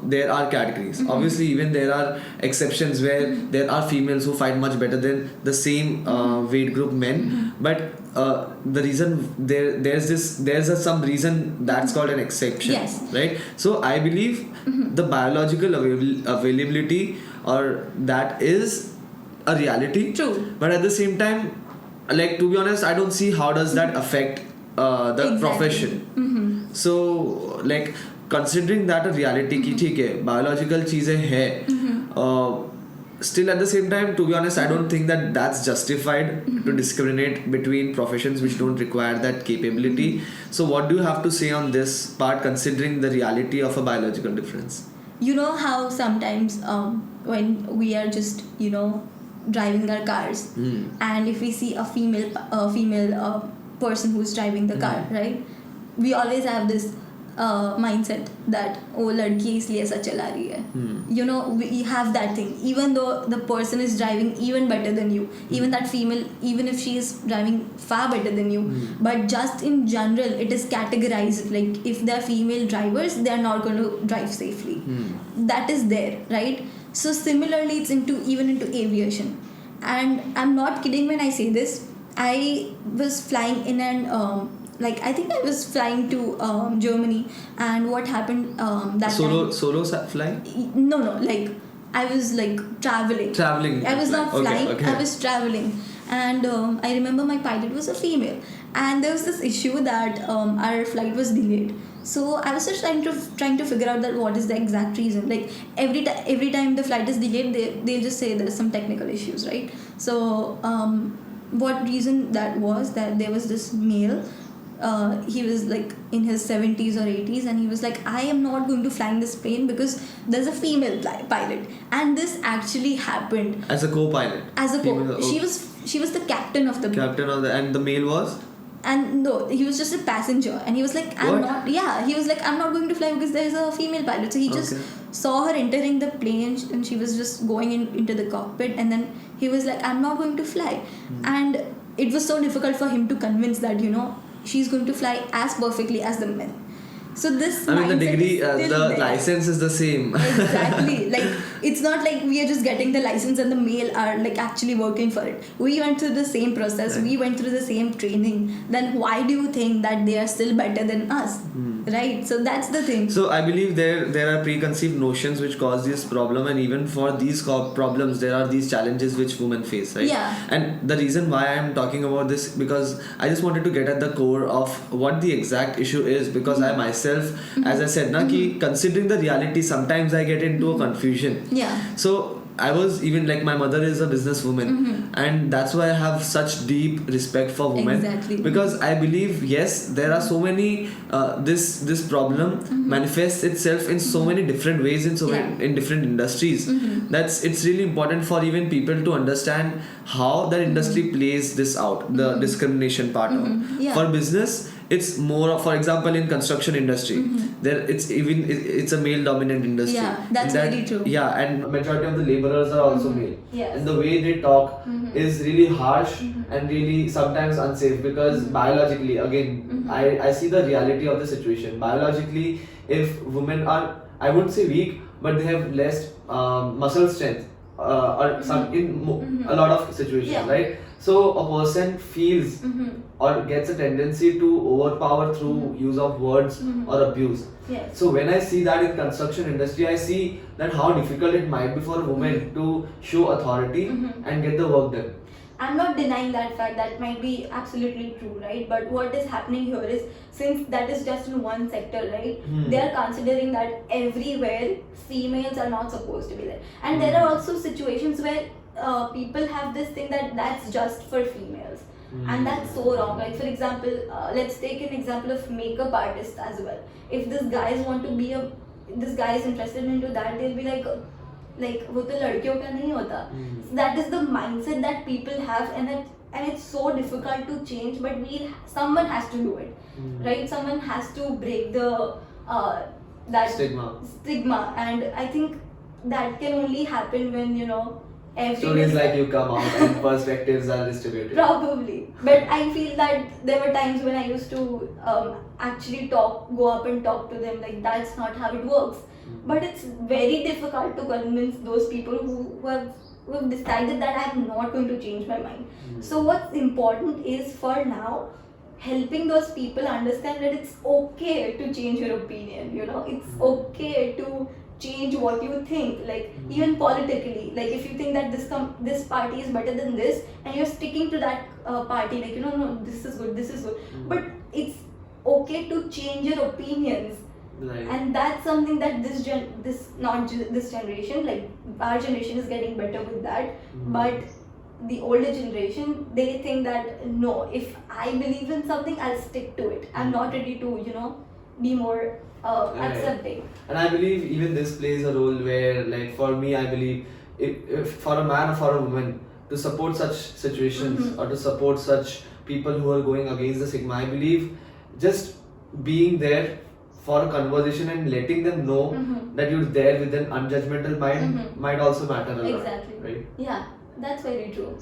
there are categories. Obviously, even there are exceptions where there are females who fight much better than the same weight group men. But the reason there's some reason that's called an exception. Yes. Right. So I believe the biological availability or that is a reality. True. But at the same time, like, to be honest, I don't see how does that affect the profession. So like, considering that a reality ki theek hai, biological चीजें है, still at the same time, to be honest, I don't think that that's justified to discriminate between professions which don't require that capability. So what do you have to say on this part, considering the reality of a biological difference? You know how sometimes when we are just driving our cars, and if we see a female person who's driving the car, right, we always have this mindset that ladki isliye aisa chala rahi hai. We have that thing, even though the person is driving even better than you, even that female, even if she is driving far better than you, but just in general it is categorized like if they're female drivers they are not going to drive safely. That is there, right? So similarly it's even into aviation, and I'm not kidding when I say this. I was flying in an I think I was flying to Germany, and what happened that Solo flying? No, like I was like traveling. I was not flying. Okay. I was traveling, and I remember my pilot was a female, and there was this issue that our flight was delayed. So I was just trying to figure out that what is the exact reason. Like every time the flight is delayed, they just say there's some technical issues, right? So what reason that was, that there was this male. He was like in his 70s or 80s, and he was like, I am not going to fly in this plane because there's a female pilot. And this actually happened as a co-pilot. She was the captain of the plane. And the male was, and no, he was just a passenger, and he was like, I'm not going to fly because there's a female pilot. So he just saw her entering the plane, and she was just going into the cockpit, and then he was like, I'm not going to fly. And it was so difficult for him to convince that she's going to fly as perfectly as the men. So this the degree, the there. License is the same. Exactly. Like, it's not like we are just getting the license and the male are like actually working for it. We went through the same process. Right. We went through the same training. Then why do you think that they are still better than us? Right? So that's the thing. So I believe there are preconceived notions which cause this problem, and even for these problems there are these challenges which women face, right? Yeah. And the reason why I am talking about this, because I just wanted to get at the core of what the exact issue is, because I myself, as I said, considering the reality, sometimes I get into a confusion. Yeah. So I was even like, my mother is a businesswoman, and that's why I have such deep respect for women. Exactly. Because I believe, yes, there are so many this problem manifests itself in so many different ways in different industries. It's really important for even people to understand how the industry plays this out, the discrimination part of it. Yeah. For business, it's more, for example, in construction industry, it's a male dominant industry. Yeah, that's very true. Yeah, and majority of the laborers are also male. Yes. And the way they talk is really harsh and really sometimes unsafe, because biologically, again, I see the reality of the situation. Biologically, if women are, I wouldn't say weak, but they have less muscle strength or some in a lot of situations, right? So a person feels or gets a tendency to overpower through use of words or abuse. Yes. So when I see that in construction industry, I see that how difficult it might be for a woman to show authority and get the work done. I'm not denying that fact. That might be absolutely true, right? But what is happening here is, since that is just in one sector, right? They are considering that everywhere females are not supposed to be there. And there are also situations where people have this thing that that's just for females. And that's so wrong. Like, for example, let's take an example of makeup artists as well. If this guy is interested into that, they'll be like वो तो लड़कियों का नहीं होता. That is the mindset that people have, and it's so difficult to change. But someone has to do it, right? Someone has to break the that stigma, and I think that can only happen when stories like you come out and perspectives are distributed. Probably. But I feel that there were times when I used to actually go up and talk to them, like that's not how it works. But it's very difficult to convince those people who have we've decided that I'm not going to change my mind. So what's important is for now helping those people understand that it's okay to change your opinion. It's okay to change what you think, like even politically, like if you think that this party is better than this and you're sticking to that party, like no, this is good, but it's okay to change your opinions. Right. And that's something that this generation, like our generation, is getting better with that. But the older generation, they think that no, if I believe in something, I'll stick to it. I'm not ready to be more accepting. And I believe even this plays a role where, like for me, I believe if for a man or for a woman to support such situations or to support such people who are going against the stigma, I believe just being there for a conversation and letting them know that you're there with an unjudgmental mind might also matter a lot. Exactly. Right? Yeah, that's very true.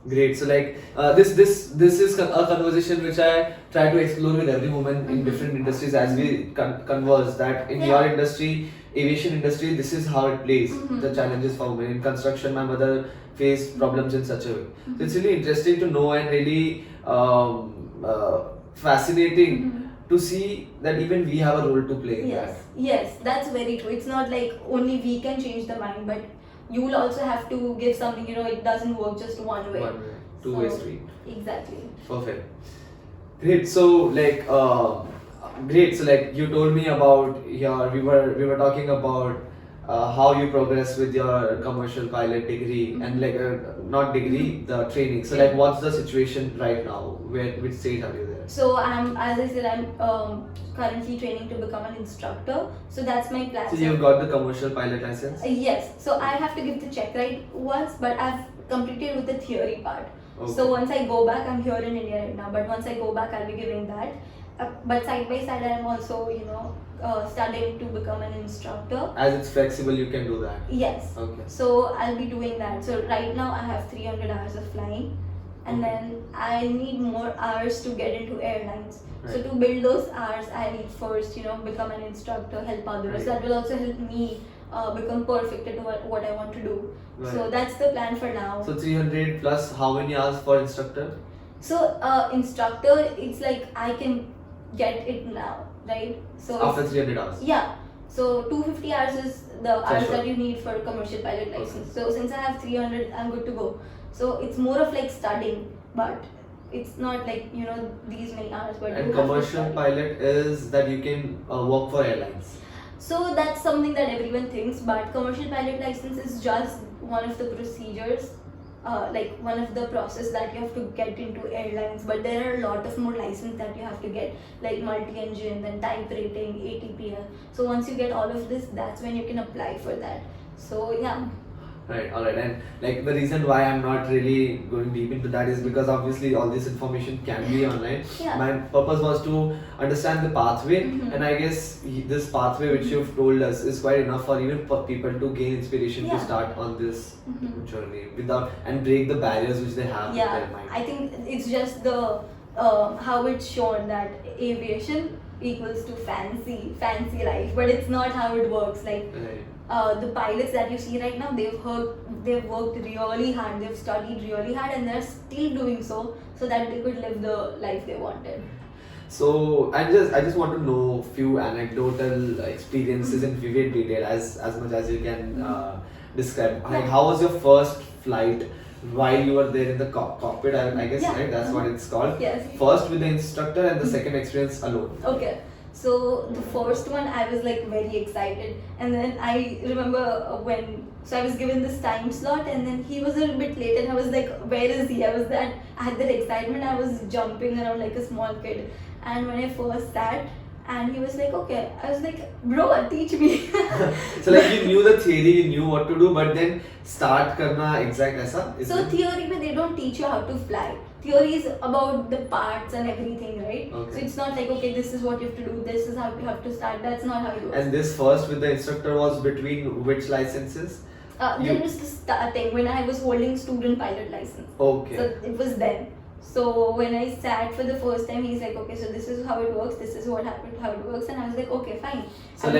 Great. So like this is a conversation which I try to explore with every woman in different industries as we converse, that in your industry, aviation industry, this is how it plays, the challenges for women. In construction, my mother faced problems in such a way. So it's really interesting to know and really fascinating to see that even we have a role to play in that. Yes, that's very true. It's not like only we can change the mind, but you will also have to give something. It doesn't work just one way. One way, two-way street. Exactly. Perfect. Great. So like great. So like you told me about we were talking about how you progress with your commercial pilot degree and like not degree, the training. So like what's the situation right now? Which stage are you there? So I'm currently training to become an instructor. So that's my plan. So you've got the commercial pilot license? Yes. So I have to give the check ride once, but I've completed with the theory part. Okay. So once I go back, I'm here in India right now, but once I go back, I'll be giving that. But side by side, I'm also studying to become an instructor. As it's flexible, you can do that. Yes. Okay. So I'll be doing that. So right now I have 300 hours of flying, and then I need more hours to get into airlines. Right. So to build those hours, I need first become an instructor, help others. Right. That will also help me become perfect at what I want to do. Right. So that's the plan for now. So 300 plus how many hours for instructor? So instructor, it's like I can get it now, right? So After 300 hours? Yeah. So 250 hours is the hours sure. that you need for a commercial pilot license. So since I have 300, I'm good to go. So it's more of like studying, but it's not like these many hours. But And commercial pilot is that you can work for airlines. So that's something that everyone thinks, but commercial pilot license is just one of the procedures, like one of the process that you have to get into airlines. But there are a lot of more license that you have to get, like multi-engine, then type rating, ATPL. So once you get all of this, that's when you can apply for that. So yeah. Right, alright, and like the reason why I'm not really going deep into that is because obviously all this information can be online. Yeah. My purpose was to understand the pathway, and I guess this pathway which you've told us is quite enough for even for people to gain inspiration to start on this journey without and break the barriers which they have in their mind. I think it's just the how it's shown that aviation equals to fancy life, but it's not how it works. Like the pilots that you see right now, they've worked really hard, they've studied really hard, and they're still doing so that they could live the life they wanted. So I just want to know few anecdotal experiences in vivid detail as much as you can describe. Like how was your first flight while you were there in the cockpit? I guess right, that's what it's called. Yes. First with the instructor and the second experience alone. Okay. So the first one, I was like very excited, and then I remember I was given this time slot, and then he was a little bit late, and I was like, where is he? I had that excitement, I was jumping around like a small kid. And when I first sat, and he was like, okay, I was like, bro, teach me. So like you knew the theory, you knew what to do, but then start karna exact aisa? So theory mein they don't teach you how to fly. Theory is about the parts and everything, right? Okay. So it's not like, okay, this is what you have to do, this is how you have to start. That's not how it works. And this first with the instructor was between which licenses? Then it was the starting when I was holding student pilot license. Okay. So it was then. So when I sat for the first time, he's like, okay, so this is how it works, this is what happened, how it works, and I was like, okay, fine. So And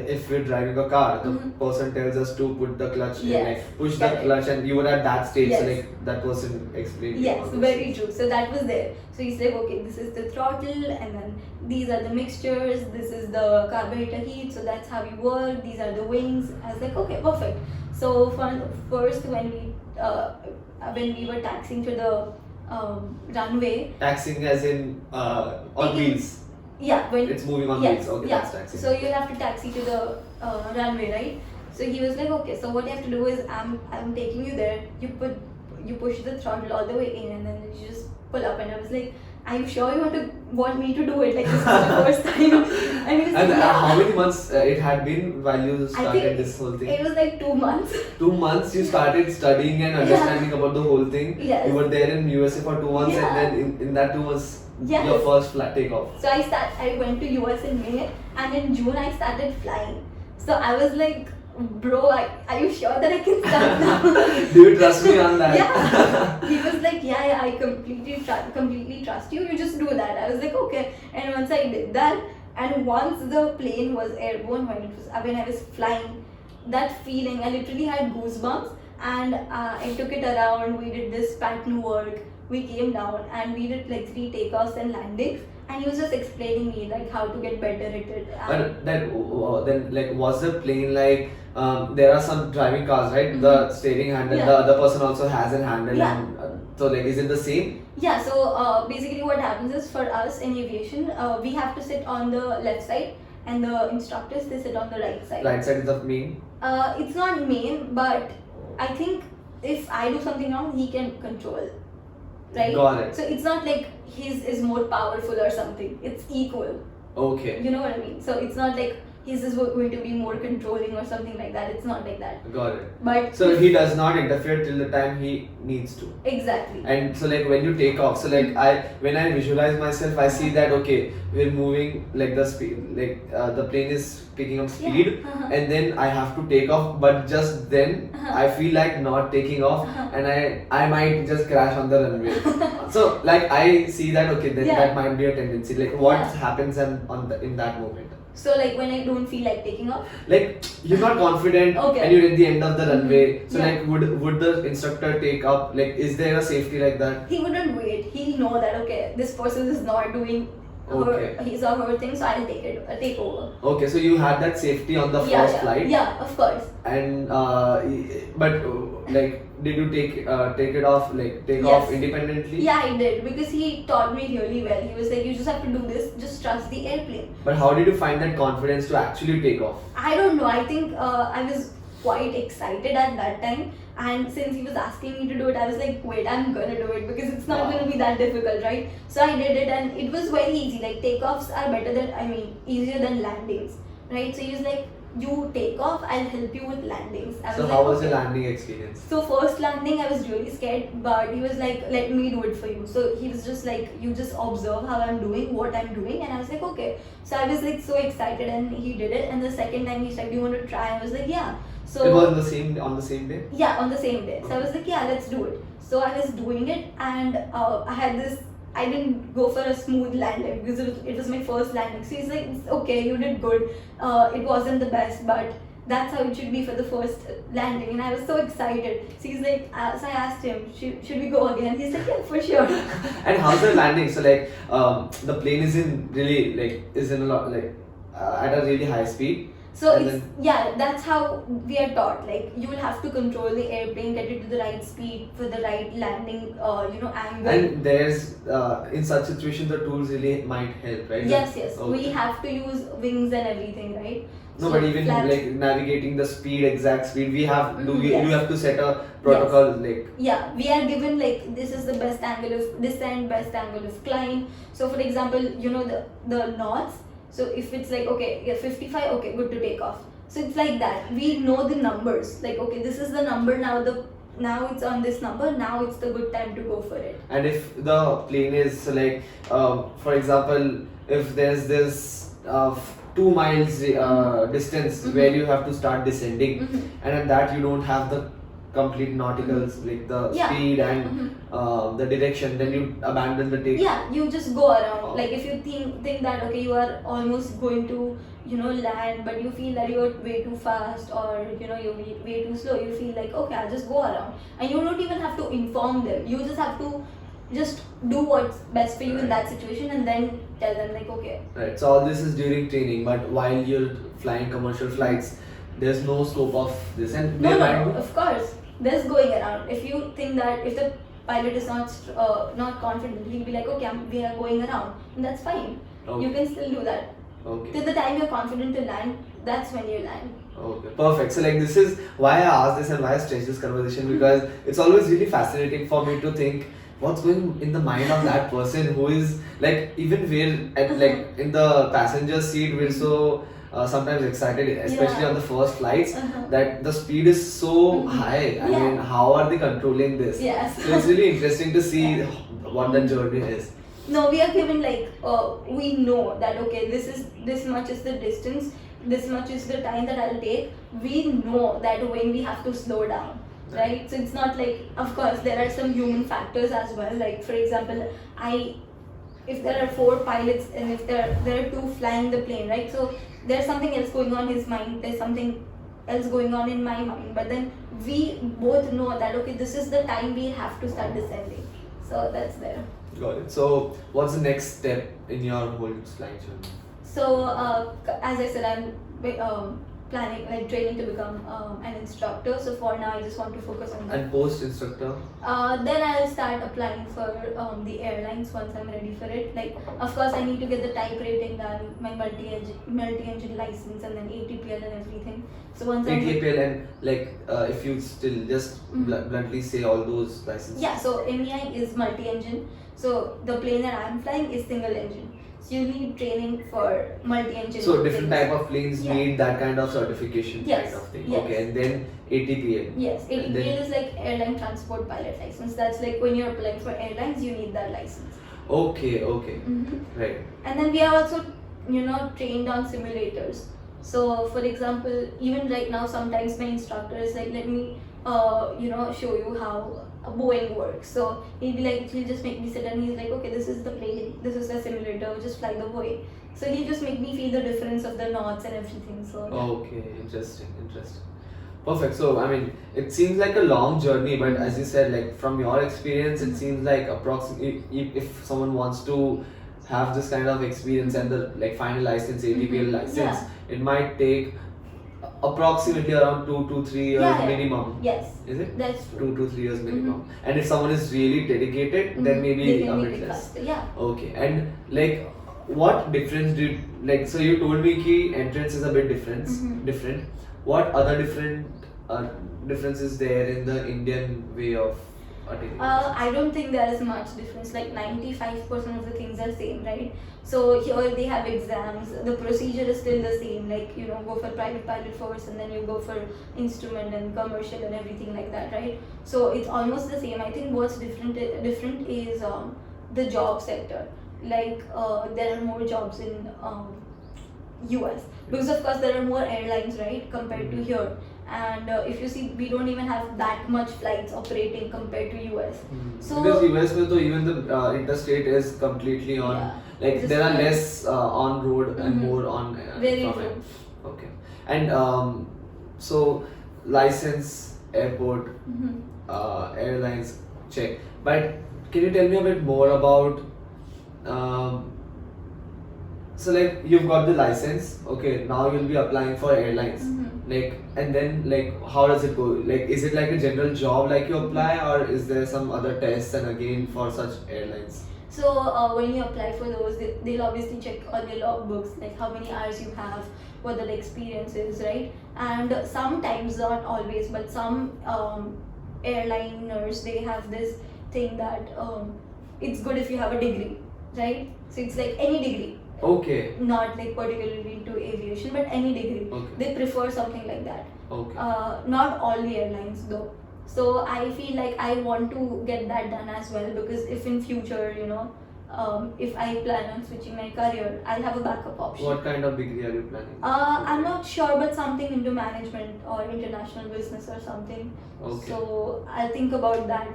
if we're driving a car, the Mhm. person tells us to put the clutch in, Yes, like push correct. the clutch, and you were at that stage. So Yes. like that person explained. you Yes, all those very things. true. So that was there. So he's like, okay, this is the throttle, and then these are the mixtures, this is the carburetor heat, so that's how you work, these are the wings. I was like, okay, perfect. So first when we were taxiing to the runway. Taxing as in on Taking- wheels. Yeah, when It's moving on yes, wheels. Okay, yeah. that's taxing. So you have to taxi to the runway, right? So he was like, okay, so what you have to do is I'm taking you there. You push the throttle all the way in, and then you just pull up. And I was like, are you sure you want me to do it? Like, this is the first time. And he was like, And yeah. how many months it had been while you I started think this whole thing? it was like 2 months. 2 months you started studying and understanding about the whole thing. Yes. You were there in USA for 2 months, Yeah. and then in that 2 months, Yes. your first flight takeoff. So I went to US in May, and in June I started flying. So I was like, bro, are you sure that I can start now? Do you trust me on that? Yeah. He was like, yeah, I completely trust you. You just do that. I was like, okay. And once I did that, and once the plane was airborne, when I was flying, that feeling, I literally had goosebumps. And I took it around. We did this pattern work. We came down and we did like 3 takeoffs and landings. And he was just explaining me like how to get better at it. But then like was the plane like there are some driving cars, right? Mhm. The steering handle, Yeah. the other person also has a handle, Yeah. and so like is it the same? Yeah, so basically what happens is for us in aviation, we have to sit on the left side and the instructors, they sit on the right side. Right side is the main. It's not main, but I think if I do something wrong, he can control. Right? Got it. So it's not like his is more powerful or something. It's equal. Okay. You know what I mean? So it's not like his is going to be more controlling or something like that. It's not like that. Got it. But So he does not interfere till the time he needs to. exactly. And so like when you take off, so like when I visualize myself, I see that okay, we're moving like the speed, like the plane is picking up speed, Yeah. and then I have to take off, but just then I feel like not taking off, and I might just crash on the runway. So like I see that okay, then Yeah. that might be a tendency. Like what Yeah. happens in that moment? So like when I don't feel like taking off, Like you're not confident, Okay. and you're at the end of the runway. So Yeah. like would the instructor take up? Like is there a safety like that? he wouldn't wait. He'll know that okay, this person is not doing Okay. his or her thing, so I'll take over. Okay, so you had that safety on the Yeah, first yeah. flight, Yeah, of course. and but like, did you take it off, like take Yes. off independently? Yeah, I did because he taught me really well. He was like, you just have to do this, just trust the airplane. But how did you find that confidence to actually take off? I don't know. I think I was quite excited at that time, and since he was asking me to do it, I was like, wait, I'm gonna do it because it's not Wow. gonna be that difficult, right? So I did it, and it was very easy. Like takeoffs are easier than landings, right? So he was like, you take off, I'll help you with landings. I So was how like, was the okay. landing experience? So first landing I was really scared, but he was like, let me do it for you. So he was just like, you just observe how I'm doing, what I'm doing, and I was like, okay. So I was like so excited, and he did it. And the second time he said, do you want to try? I was like, yeah. So It was on the same day. yeah, on the same day. So I was like, yeah, let's do it. So I was doing it, and I had this. I didn't go for a smooth landing because it was my first landing. So he's like, it's okay, you did good. It wasn't the best, but that's how it should be for the first landing. And I was so excited. So he's like, so I asked him, should we go again? He's like, yeah, for sure. And how's the landing? So like the plane is in a lot like at a really high speed. So And it's yeah, that's how we are taught. Like you will have to control the airplane, get it to the right speed for the right landing, angle. And there's in such situations the tools really might help, right? Yes. Okay. We have to use wings and everything, right? No, So but even flaps- like navigating the exact speed, we have Yes. you have to set a protocol like. Yeah, we are given like this is the best angle of descent, best angle of climb. So for example, the knots. So if it's like okay, yeah, 55, okay, good to take off. So it's like that. We know the numbers. Like okay, this is the number now. Now it's on this number. Now it's the good time to go for it. And if the plane is like, for example, if there's this 2 miles distance Mhm. where you have to start descending, Mhm. and at that you don't have the complete nauticals, like the Yeah. speed and the direction, then you abandon the take. Yeah, you just go around. Oh. Like if you think that okay, you are almost going to land, but you feel that you're way too fast, or you're way too slow, you feel like okay, I'll just go around, and you don't even have to inform them. You just have to just do what's best for you in that situation, and then tell them like okay. Right. So all this is during training, but while you're flying commercial flights, there's no scope of this. And No, of course, there's going around. If you think that if the pilot is not confident, he'll be like, okay, we are going around, and that's fine. Okay. You can still do that. Okay. Till the time you're confident to land, that's when you land. Okay, perfect. So like this is why I asked this and why I stretched this conversation, because it's always really fascinating for me to think what's going in the mind of that person who is like, even we're at like in the passenger seat, we're so sometimes excited, especially on the first flights, that the speed is so high. I mean, how are they controlling this? Yes. So it's really interesting to see what that journey is. No, we are given like we know that okay, this much is the distance, this much is the time that I'll take. We know that when we have to slow down, right? So it's not like, of course there are some human factors as well. Like for example, if there are 4 pilots and if there are 2 flying the plane, right? So there's something else going on in his mind, there's something else going on in my mind, but then we both know that okay, this is the time we have to start descending. So that's there. Got it. So what's the next step in your whole flying journey? So as I said, I'm planning, like training to become an instructor. So for now, I just want to focus on that. And post instructor? Then I'll start applying for the airlines once I'm ready for it. Like, of course, I need to get the type rating done, my multi-engine license, and then ATPL and everything. So once ATPL and like if you still just bluntly say all those licenses. Yeah. So MEI is multi-engine. So the plane that I'm flying is single engine. So you need training for multi-engine. So different type of planes need that kind of certification kind of thing. Yes. Okay, and then ATPL. Yes, ATPL is like airline transport pilot license. That's like when you're applying for airlines, you need that license. Okay. Right. And then we are also, trained on simulators. So for example, even right now, sometimes my instructor is like, let me, show you how a Boeing works. So he'll just make me sit and he's like, okay, this is the plane, this is the simulator, just fly the Boeing. So he'll just make me feel the difference of the knots and everything. So okay, interesting. Perfect. So I mean, it seems like a long journey, but as you said, like from your experience, it seems like approximately if someone wants to have this kind of experience and the like final license, ATPL license, it might take approximately around 2 to 3 years minimum. Yes. Is it? That's true. 2 to 3 years minimum. And if someone is really dedicated, then maybe a bit less. Faster. Yeah. Okay. And like, what difference did like? So you told me ki entrance is a bit different. What other differences there in the Indian way of attaining? I don't think there is much difference. Like 95% of the things are same, right? So here they have exams. The procedure is still the same. Like go for private pilot first, and then you go for instrument and commercial and everything like that, right? So it's almost the same. I think what's different is the job sector. Like there are more jobs in US, because of course there are more airlines, right, compared to here. And if you see, we don't even have that much flights operating compared to US. So because US mein to even the interstate is completely on, like there are less on road and more on very from true. it. Okay. And so license, airport, airlines, check. But can you tell me a bit more about so like you've got the license, okay, now you'll be applying for airlines. Like, and then like how does it go? Like, is it like a general job like you apply, or is there some other tests and again for such airlines? So when you apply for those, they'll obviously check all your logbooks, like how many hours you have, what the experience is, right? And sometimes, not always, but some airliners, they have this thing that it's good if you have a degree, right? So it's like any degree. Okay. Not like particularly into aviation, but any degree. Okay. They prefer something like that. Okay. Not all the airlines though. So I feel like I want to get that done as well, because if in future if I plan on switching my career, I'll have a backup option. What kind of degree are you planning? I'm not sure, but something into management or international business or something. Okay. So I'll think about that.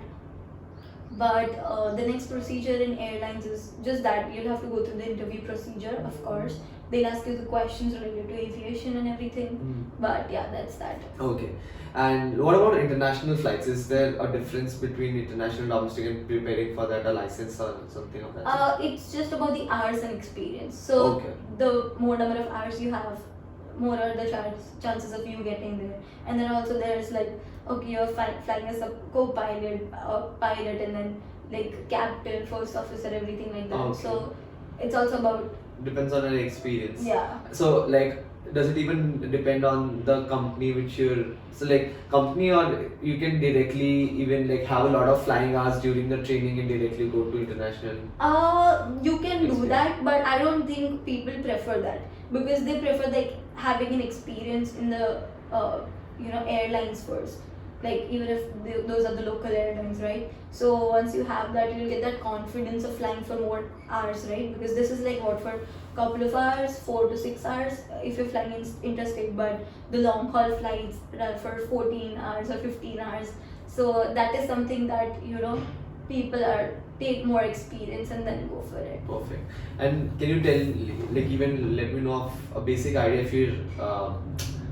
But the next procedure in airlines is just that you'll have to go through the interview procedure, of course. They'll ask you the questions related to aviation and everything. But yeah, that's that. Okay. And what about international flights? Is there a difference between international, domestic, and preparing for that, a license or something of that? It's just about the hours and experience. So Okay. the more number of hours you have, more are the chances of you getting there. And then also there's like, okay, you're flying as a co-pilot, pilot, and then like captain, first officer, everything like that. Okay. So it's also about, Depends on your experience. yeah. So like, does it even depend on the company which you're, so like company, or you can directly even like have a lot of flying hours during the training and directly go to international? You can do that, but I don't think people prefer that, because they prefer like having an experience in the airlines first. Like even if those are the local airlines, right? So once you have that, you'll get that confidence of flying for more hours, right? Because this is like what, for a couple of hours, 4 to 6 hours if you're flying interstate, but the long haul flights are for 14 hours or 15 hours. So that is something that people take more experience and then go for it. Perfect. And can you tell, like even let me know of a basic idea, if you're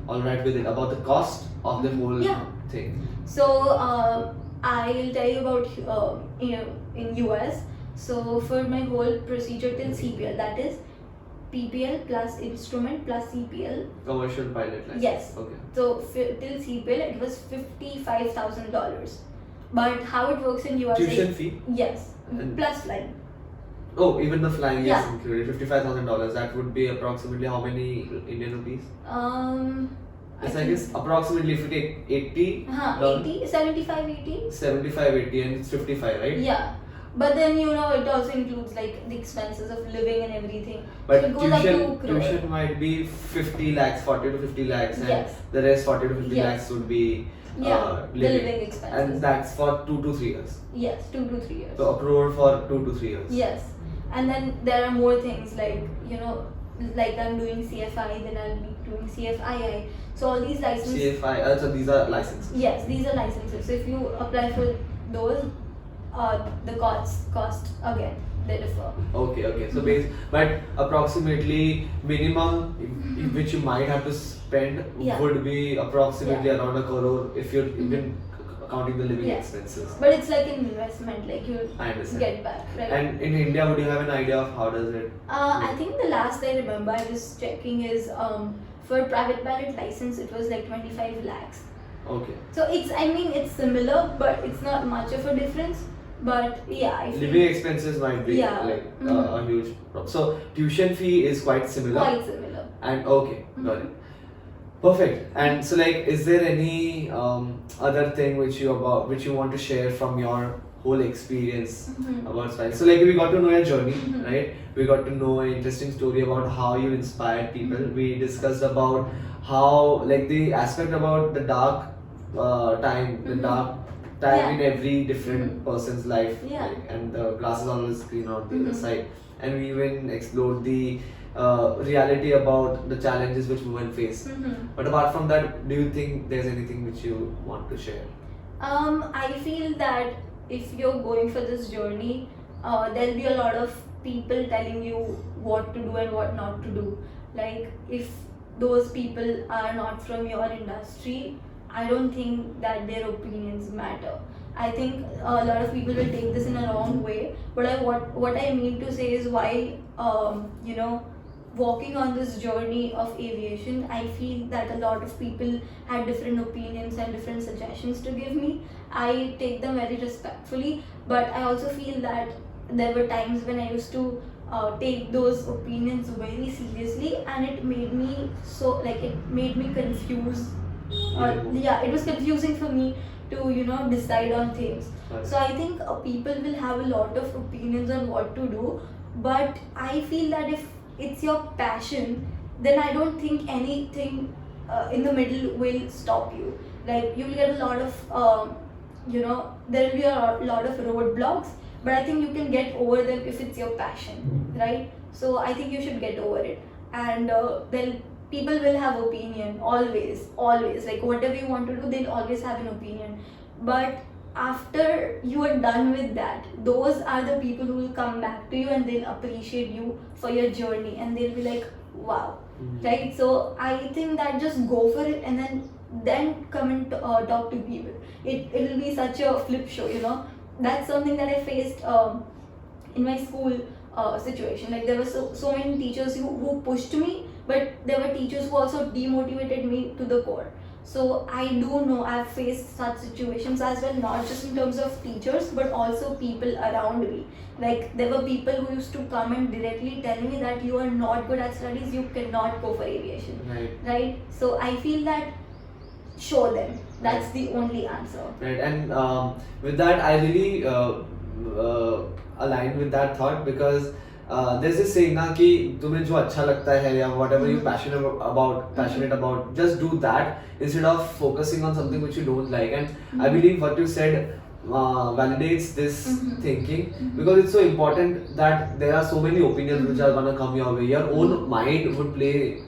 alright with it, about the cost of the whole thing? So I'll tell you about in US. So for my whole procedure till CPL, that is PPL plus instrument plus CPL. Commercial pilot license. Yes. Okay. So till CPL it was $55,000. But how it works in US? Tuition fee? Yes. And plus flying. Oh, even the flying Yeah. is included. $55,000. That would be approximately how many Indian rupees? Yes, I guess approximately if you take 80, 80, 75, 80. 75, 80, and it's 55, right? Yeah. But then it also includes like the expenses of living and everything. But so it goes up to tuition might be 50 lakhs, 40 to 50 lakhs, and Yes. the rest 40 to 50 Yes. lakhs would be the living expenses. And that's for 2 to 3 years. Yes, 2 to 3 years. So approved for 2 to 3 years. Yes. And then there are more things like, like I'm doing CFI, then I'll be doing CFII. So all these licenses. CFI, so these are licenses. Yes, these are licenses. So if you apply for those, the cost again, they differ. Okay. So but approximately minimum which you might have to spend would be approximately around 1 crore if you're even counting the living expenses. But it's like an investment, like you get back, right? And in India, would you have an idea of how does it? I think the last I remember I was checking is for private pilot license it was like 25 lakhs. Okay. So it's similar, but it's not much of a difference. But yeah, I feel living expenses might be like a huge problem. So tuition fee is quite similar. Quite similar. And okay, got it. Perfect. And so like, is there any other thing which you want to share from your whole experience about flying? So like, we got to know your journey, right? We got to know an interesting story about how you inspired people. We discussed about how, like, the aspect about the dark time, the dark time in every different person's life, like, and the glass is always green on the other side. And we even explored the reality about the challenges which women face. But apart from that, do you think there's anything which you want to share? I feel that if you're going for this journey, there'll be a lot of people telling you what to do and what not to do. Like, if those people are not from your industry, I don't think that their opinions matter. I think a lot of people will take this in a wrong way, but what I mean to say is, while walking on this journey of aviation, I feel that a lot of people had different opinions and different suggestions to give me. I take them very respectfully, but I also feel that there were times when I used to take those opinions very seriously, and it made me confused. It was confusing for me to decide on things. Right. So I think people will have a lot of opinions on what to do, but I feel that if it's your passion, then I don't think anything in the middle will stop you. Like, you will get a lot of there will be a lot of roadblocks, but I think you can get over them if it's your passion, right? So I think you should get over it. And then people will have opinion, always, always. Like whatever you want to do, they'll always have an opinion. But after you are done with that, those are the people who will come back to you and they'll appreciate you for your journey, and they'll be like, wow, right? So I think that just go for it, and then come and talk to people. It'll be such a flip show, you know. That's something that I faced in my school situation. Like there were so many teachers who pushed me, but there were teachers who also demotivated me to the core. So I do know I've faced such situations as well, not just in terms of teachers, but also people around me. Like there were people who used to come and directly tell me that you are not good at studies, you cannot go for aviation. Right? So I feel that show them. That's the only answer. Right, and with that, I really align with that thought, because there's this saying ना कि तुम्हें जो अच्छा लगता है या whatever you're passionate about, just do that instead of focusing on something which you don't like. And I believe what you said validates this thinking, because it's so important that there are so many opinions which are gonna come your way. Your own mind would play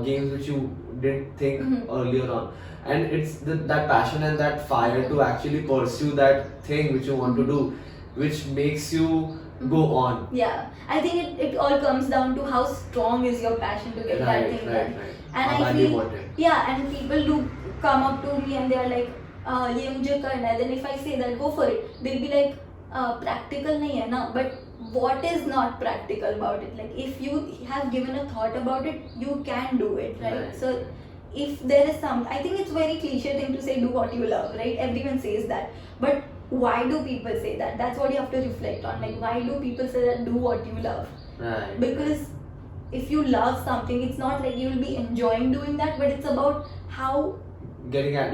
games which you didn't think earlier on, and it's that passion and that fire to actually pursue that thing which you want to do, which makes you go on. Yeah, I think it all comes down to how strong is your passion to get that thing done. And I feel, and people do come up to me and they are like, ये मुझे करना है. Then if I say that, go for it, they'll be like, practical नहीं है ना. But what is not practical about it? Like if you have given a thought about it, you can do it, right? So if there is some, I think it's very cliche thing to say, do what you love, right? Everyone says that, but why do people say that? That's what you have to reflect on. Like why do people say that, do what you love? Right. Because if you love something, it's not like you will be enjoying doing that, but it's about how going at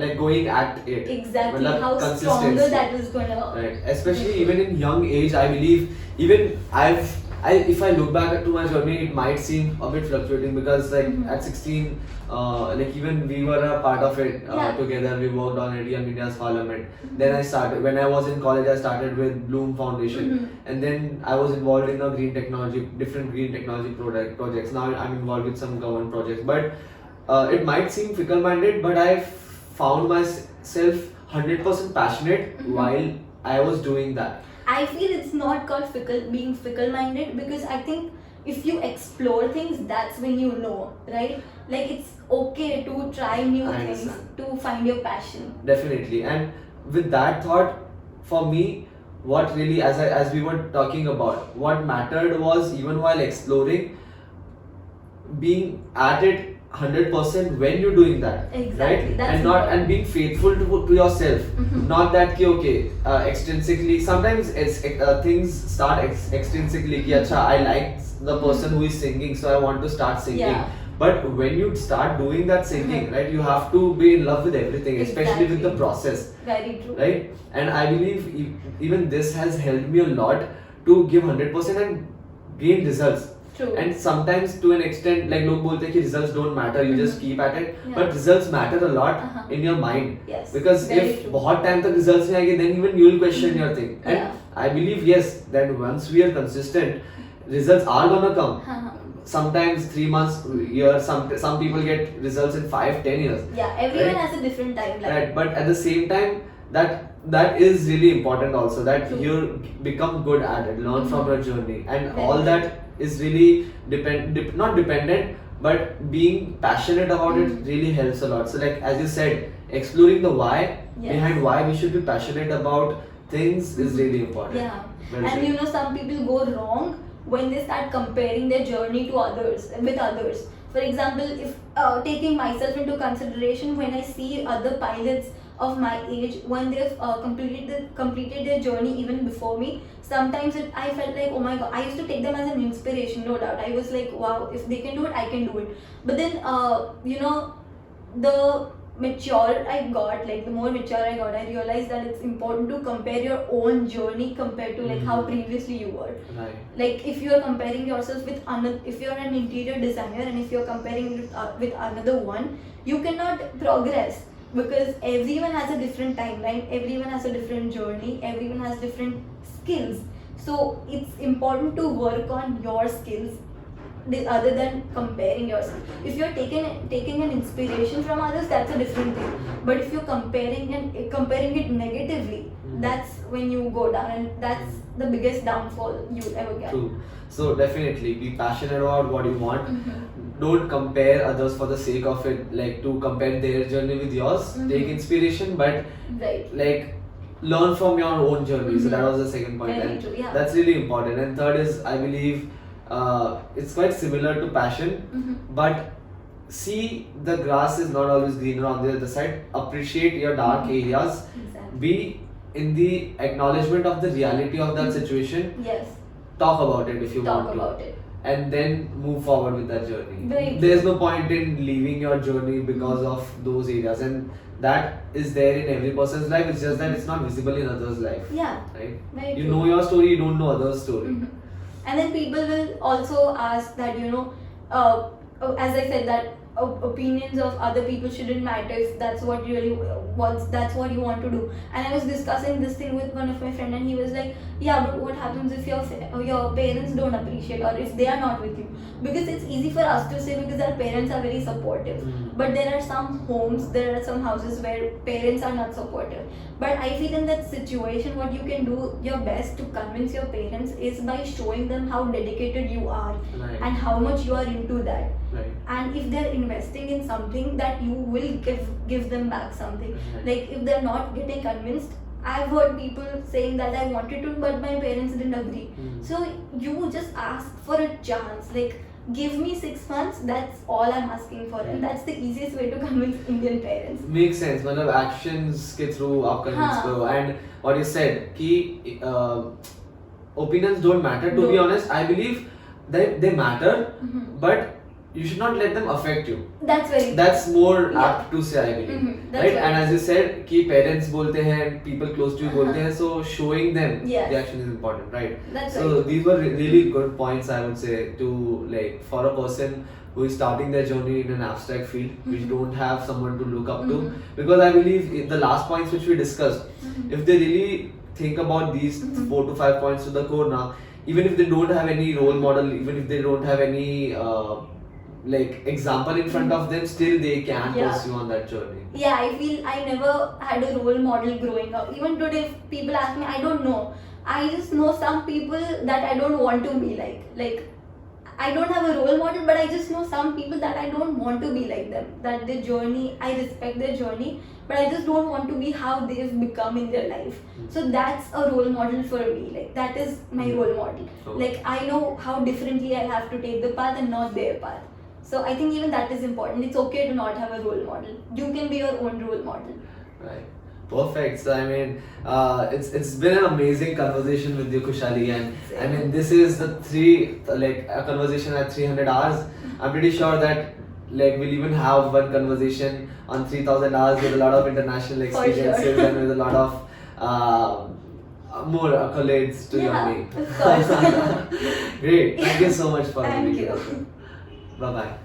it. Exactly, how stronger that is gonna. Right. Especially even in young age, I believe, even if I look back to my journey, it might seem a bit fluctuating, because like at 16, like even we were a part of it together. We worked on it, Young India's Parliament. Then I started, when I was in college, I started with Bloom Foundation, and then I was involved in different green technology projects. Now I'm involved with some government projects, but it might seem fickle-minded, but I found myself 100% passionate while I was doing that. I feel it's not called being fickle-minded, because I think if you explore things, that's when you know, right? Like it's okay to try new things to find your passion. Definitely. And with that thought, for me, what really, as we were talking about, what mattered was, even while exploring, being at it 100% when you're doing that, exactly. Right? And being faithful to yourself. Not that ki extrinsically, sometimes things start extrinsically ki acha, I like the person who is singing, so I want to start singing. But when you start doing that singing, right, you have to be in love with everything, especially with the process. Very true. Right? And I believe even this has helped me a lot to give 100% and gain results. True. And sometimes to an extent, like log bolte ki results don't matter, you just keep at it, but results matter a lot in your mind. Yes. Because if bahut time tak results nahi aayenge, then even you will question your thing. And I believe, yes, that once we are consistent, results are gonna come. Sometimes 3 months, year, some people get results in 5-10 years. Yeah, everyone has a different timeline. Right, but at the same time, that is really important also, that you become good at it, learn from your journey, and all that is really not dependent, but being passionate about it really helps a lot. So like as you said, exploring the why behind why we should be passionate about things is really important. Yeah, and you know, some people go wrong when they start comparing their journey to others, with others. For example, if taking myself into consideration, when I see other pilots of my age, when they've completed their journey even before me, sometimes I felt like, oh my god, I used to take them as an inspiration, no doubt. I was like, wow, if they can do it, I can do it. But then, you know, the mature I got, like the more mature I got, I realized that it's important to compare your own journey compared to like how previously you were. Right. Like if you are comparing yourself with if you're an interior designer and if you're comparing it with another one, you cannot progress, because everyone has a different timeline, everyone has a different journey, everyone has different skills. So it's important to work on your skills other than comparing yourself. If you're taking an inspiration from others, that's a different thing. But if you're comparing it negatively, that's when you go down, and that's the biggest downfall you ever get. True. So definitely be passionate about what you want. Don't compare others for the sake of it, like to compare their journey with yours. Take inspiration, but like learn from your own journey. So that was the second point, Very and true, yeah. that's really important. And third is, I believe, it's quite similar to passion, but see the grass is not always greener on the other side. Appreciate your dark areas. Exactly. Be in the acknowledgement of the reality of that situation. Yes. Talk about it if you Talk want to, about it. and then move forward with that journey. Very true. There's no point in leaving your journey because of those areas, and that is there in every person's life. It's just that it's not visible in others' life. Yeah. Right? Very You true. know your story, you don't know others' story. And then people will also ask that, as I said, that opinions of other people shouldn't matter if that's what that's what you want to do. And I was discussing this thing with one of my friends, and he was like, yeah, but what happens if your parents don't appreciate, or if they are not with you? Because it's easy for us to say because our parents are very supportive, but there are some homes, there are some houses where parents are not supportive. But I feel in that situation, what you can do your best to convince your parents is by showing them how dedicated you are, Right. and how much you are into that. Right. And if they're investing in something, that you will give them back something. Right. Like if they're not getting convinced, I've heard people saying that I wanted to, but my parents didn't agree. So you just ask for a chance. Like, give me 6 months, that's all I'm asking for. And that's the easiest way to convince Indian parents. Makes sense. मतलब actions के through आप convince करो. And what you said कि opinions don't matter. To be honest, I believe that they matter, but you should not let them affect you. That's very That's more apt to say, I believe. That's Right? right. And as you said, कि parents बोलते हैं, people close to you बोलते हैं, so showing them Yes. the action is important, right? That's So right. these were really good points, I would say, to like for a person who is starting their journey in an abstract field, which don't have someone to look up to. Because I believe in the last points which we discussed, if they really think about these 4 to 5 points to the core now, even if they don't have any role model, even if they don't have any like example in front of them, still they can pursue on that journey. Yeah, I feel I never had a role model growing up. Even today, if people ask me, I don't know. I just know some people that I don't want to be like. Like, I don't have a role model, but I just know some people that I don't want to be like them. That their journey, I respect their journey, but I just don't want to be how they've become in their life. So that's a role model for me. Like, that is my role model. Like, I know how differently I have to take the path and not their path. So I think even that is important. It's okay to not have a role model. You can be your own role model. Right. Perfect. So I mean, it's been an amazing conversation with you, Khushali, and I mean this is a conversation at 300 hours. I'm pretty sure that like we'll even have one conversation on 3000 hours with a lot of international experiences and with a lot of more accolades to your name. Of course. Great. Thank you so much for Thank being you. here. Bye bye.